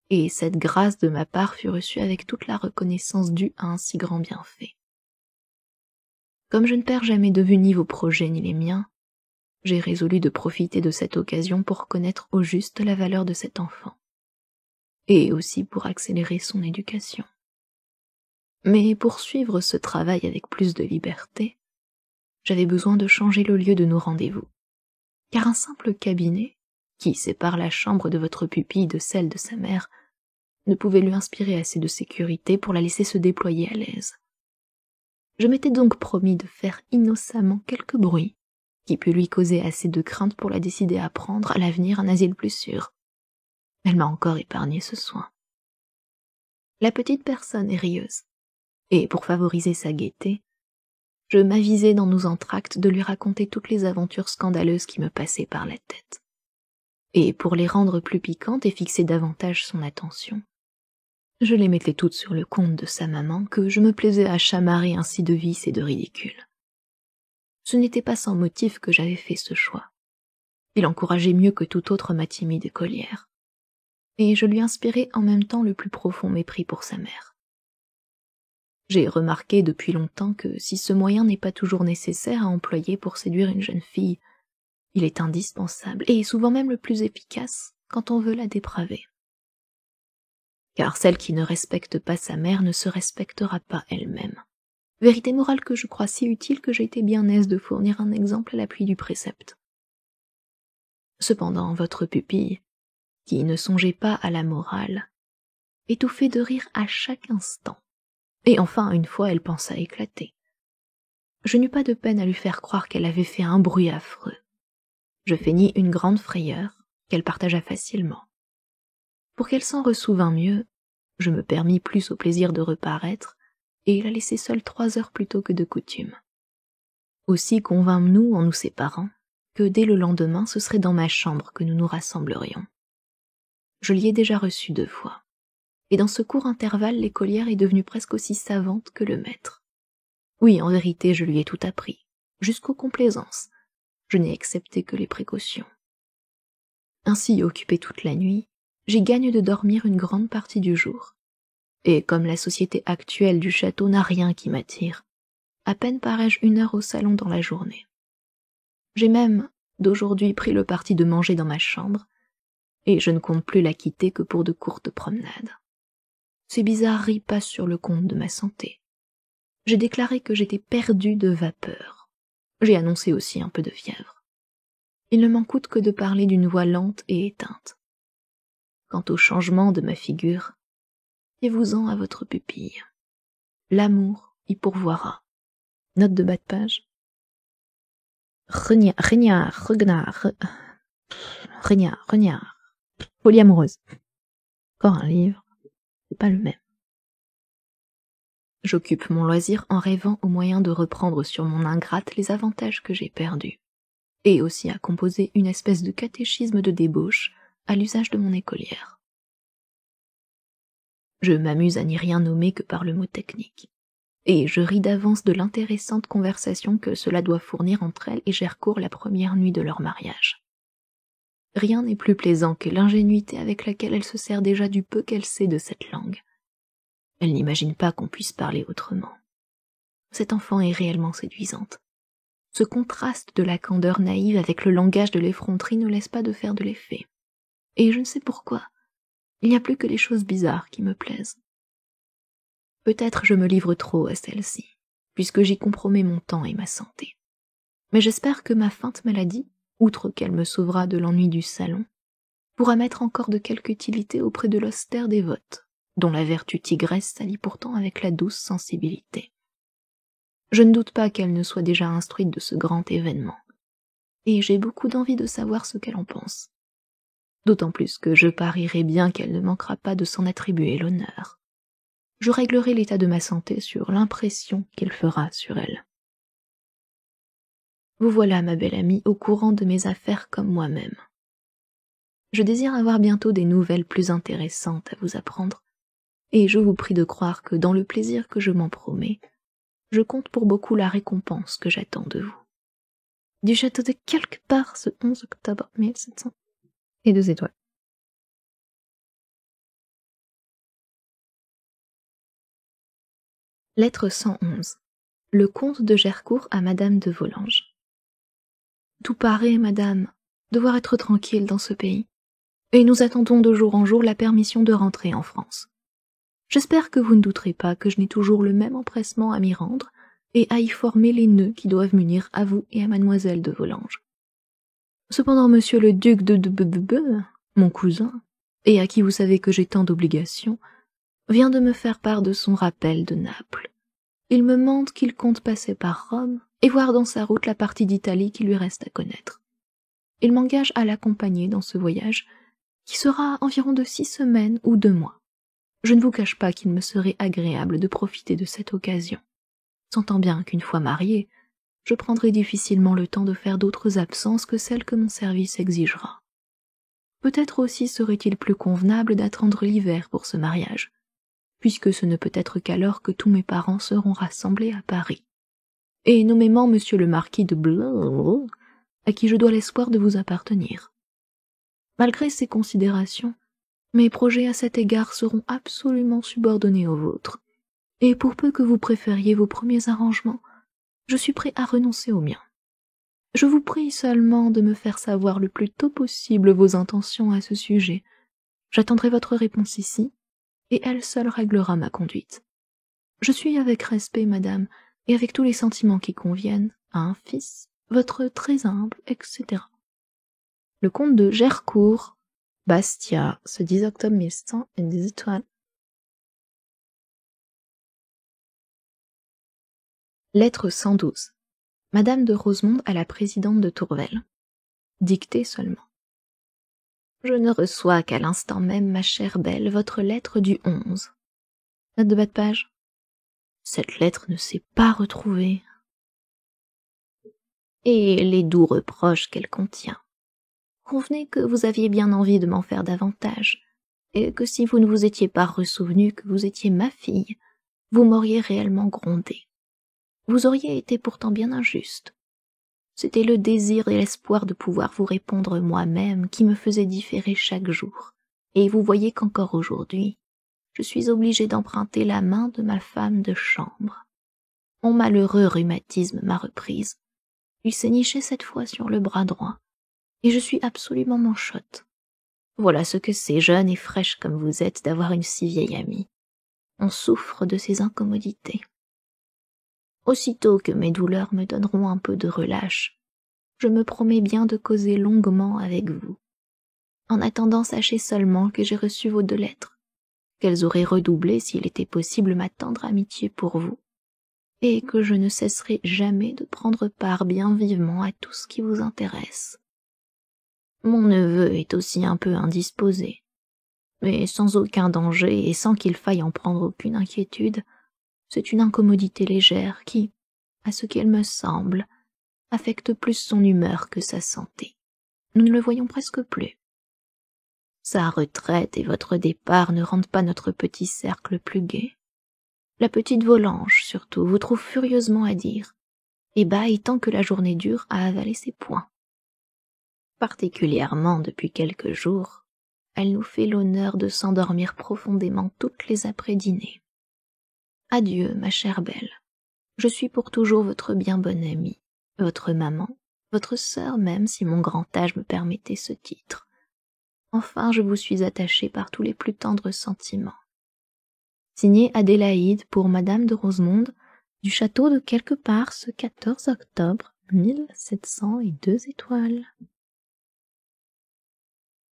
Et cette grâce de ma part fut reçue avec toute la reconnaissance due à un si grand bienfait. Comme je ne perds jamais de vue ni vos projets ni les miens, j'ai résolu de profiter de cette occasion pour connaître au juste la valeur de cet enfant, et aussi pour accélérer son éducation. Mais pour suivre ce travail avec plus de liberté, j'avais besoin de changer le lieu de nos rendez-vous, car un simple cabinet, qui sépare la chambre de votre pupille de celle de sa mère, ne pouvait lui inspirer assez de sécurité pour la laisser se déployer à l'aise. Je m'étais donc promis de faire innocemment quelque bruit qui pût lui causer assez de crainte pour la décider à prendre à l'avenir un asile plus sûr. Elle m'a encore épargné ce soin. La petite personne est rieuse, et pour favoriser sa gaieté, je m'avisai dans nos entr'actes de lui raconter toutes les aventures scandaleuses qui me passaient par la tête. Et pour les rendre plus piquantes et fixer davantage son attention, je les mettais toutes sur le compte de sa maman, que je me plaisais à chamarrer ainsi de vices et de ridicules. Ce n'était pas sans motif que j'avais fait ce choix. Il encourageait mieux que tout autre ma timide écolière, et je lui inspirais en même temps le plus profond mépris pour sa mère. J'ai remarqué depuis longtemps que si ce moyen n'est pas toujours nécessaire à employer pour séduire une jeune fille, il est indispensable, et souvent même le plus efficace quand on veut la dépraver. Car celle qui ne respecte pas sa mère ne se respectera pas elle-même. Vérité morale que je crois si utile que j'ai été bien aise de fournir un exemple à l'appui du précepte. Cependant, votre pupille, qui ne songeait pas à la morale, étouffait de rire à chaque instant, et enfin une fois elle pensa éclater. Je n'eus pas de peine à lui faire croire qu'elle avait fait un bruit affreux. Je feignis une grande frayeur, qu'elle partagea facilement. Pour qu'elle s'en ressouvînt mieux, je me permis plus au plaisir de reparaître, et la laissai seule 3 heures plus tôt que de coutume. Aussi convînmes-nous, en nous séparant, que dès le lendemain ce serait dans ma chambre que nous nous rassemblerions. Je l'y ai déjà reçue 2 fois, et dans ce court intervalle l'écolière est devenue presque aussi savante que le maître. Oui, en vérité, je lui ai tout appris, jusqu'aux complaisances. Je n'ai accepté que les précautions. Ainsi occupée toute la nuit, j'y gagne de dormir une grande partie du jour. Et comme la société actuelle du château n'a rien qui m'attire, à peine parais-je 1 heure au salon dans la journée. J'ai même, d'aujourd'hui, pris le parti de manger dans ma chambre, et je ne compte plus la quitter que pour de courtes promenades. Ces bizarreries passent sur le compte de ma santé. J'ai déclaré que j'étais perdue de vapeur. J'ai annoncé aussi un peu de fièvre. Il ne m'en coûte que de parler d'une voix lente et éteinte. Quant au changement de ma figure, fiez-vous-en à votre pupille. L'amour y pourvoira. Note de bas de page. Regnard. Folie amoureuse. Encore un livre, c'est pas le même. J'occupe mon loisir en rêvant au moyen de reprendre sur mon ingrate les avantages que j'ai perdus, et aussi à composer une espèce de catéchisme de débauche à l'usage de mon écolière. Je m'amuse à n'y rien nommer que par le mot technique, et je ris d'avance de l'intéressante conversation que cela doit fournir entre elle et Gercourt la première nuit de leur mariage. Rien n'est plus plaisant que l'ingénuité avec laquelle elle se sert déjà du peu qu'elle sait de cette langue. Elle n'imagine pas qu'on puisse parler autrement. Cette enfant est réellement séduisante. Ce contraste de la candeur naïve avec le langage de l'effronterie ne laisse pas de faire de l'effet. Et je ne sais pourquoi, il n'y a plus que les choses bizarres qui me plaisent. Peut-être je me livre trop à celle-ci, puisque j'y compromets mon temps et ma santé. Mais j'espère que ma feinte maladie, outre qu'elle me sauvera de l'ennui du salon, pourra m'être encore de quelque utilité auprès de l'austère dévote, dont la vertu tigresse s'allie pourtant avec la douce sensibilité. Je ne doute pas qu'elle ne soit déjà instruite de ce grand événement, et j'ai beaucoup d'envie de savoir ce qu'elle en pense. D'autant plus que je parierais bien qu'elle ne manquera pas de s'en attribuer l'honneur. Je réglerai l'état de ma santé sur l'impression qu'il fera sur elle. Vous voilà, ma belle amie, au courant de mes affaires comme moi-même. Je désire avoir bientôt des nouvelles plus intéressantes à vous apprendre, et je vous prie de croire que dans le plaisir que je m'en promets, je compte pour beaucoup la récompense que j'attends de vous. Du château de quelque part ce 11 octobre 1700 et 2 étoiles. Lettre 111. Le comte de Gercourt à Madame de Volanges. Tout paraît, madame, devoir être tranquille dans ce pays, et nous attendons de jour en jour la permission de rentrer en France. J'espère que vous ne douterez pas que je n'ai toujours le même empressement à m'y rendre et à y former les nœuds qui doivent m'unir à vous et à mademoiselle de Volanges. Cependant, monsieur le duc de mon cousin, et à qui vous savez que j'ai tant d'obligations, vient de me faire part de son rappel de Naples. Il me mande qu'il compte passer par Rome et voir dans sa route la partie d'Italie qui lui reste à connaître. Il m'engage à l'accompagner dans ce voyage, qui sera environ de 6 semaines ou 2 mois. Je ne vous cache pas qu'il me serait agréable de profiter de cette occasion, sentant bien qu'une fois mariée, je prendrai difficilement le temps de faire d'autres absences que celles que mon service exigera. Peut-être aussi serait-il plus convenable d'attendre l'hiver pour ce mariage, puisque ce ne peut être qu'alors que tous mes parents seront rassemblés à Paris, et nommément monsieur le marquis de Blanc, à qui je dois l'espoir de vous appartenir. Malgré ces considérations, mes projets à cet égard seront absolument subordonnés aux vôtres, et pour peu que vous préfériez vos premiers arrangements, je suis prêt à renoncer aux miens. Je vous prie seulement de me faire savoir le plus tôt possible vos intentions à ce sujet. J'attendrai votre réponse ici, et elle seule réglera ma conduite. Je suis avec respect, madame, et avec tous les sentiments qui conviennent à un fils, votre très humble, etc. Le comte de Gercourt, Bastia, ce 10 octobre 1100 et 10 étoiles. Lettre 112. Madame de Rosemonde à la présidente de Tourvel. Dictée seulement. Je ne reçois qu'à l'instant même, ma chère belle, votre lettre du 11. Note de bas de page. Cette lettre ne s'est pas retrouvée. Et les doux reproches qu'elle contient. Convenez que vous aviez bien envie de m'en faire davantage, et que si vous ne vous étiez pas ressouvenu que vous étiez ma fille, vous m'auriez réellement grondé. Vous auriez été pourtant bien injuste. C'était le désir et l'espoir de pouvoir vous répondre moi-même qui me faisait différer chaque jour, et vous voyez qu'encore aujourd'hui, je suis obligée d'emprunter la main de ma femme de chambre. Mon malheureux rhumatisme m'a reprise. Il s'est niché cette fois sur le bras droit, et je suis absolument manchotte. Voilà ce que c'est, jeune et fraîche comme vous êtes, d'avoir une si vieille amie. On souffre de ces incommodités. Aussitôt que mes douleurs me donneront un peu de relâche, je me promets bien de causer longuement avec vous. En attendant, sachez seulement que j'ai reçu vos 2 lettres, qu'elles auraient redoublé s'il était possible ma tendre amitié pour vous, et que je ne cesserai jamais de prendre part bien vivement à tout ce qui vous intéresse. Mon neveu est aussi un peu indisposé, mais sans aucun danger et sans qu'il faille en prendre aucune inquiétude. C'est une incommodité légère qui, à ce qu'il me semble, affecte plus son humeur que sa santé. Nous ne le voyons presque plus. Sa retraite et votre départ ne rendent pas notre petit cercle plus gai. La petite Volanges, surtout, vous trouve furieusement à dire, et bâille tant que la journée dure à avaler ses poings. Particulièrement depuis quelques jours, elle nous fait l'honneur de s'endormir profondément toutes les après-dînées. Adieu, ma chère belle. Je suis pour toujours votre bien bonne amie, votre maman, votre sœur même si mon grand âge me permettait ce titre. Enfin, je vous suis attachée par tous les plus tendres sentiments. Signé Adélaïde pour Madame de Rosemonde, du château de quelque part ce 14 octobre 1702 étoiles.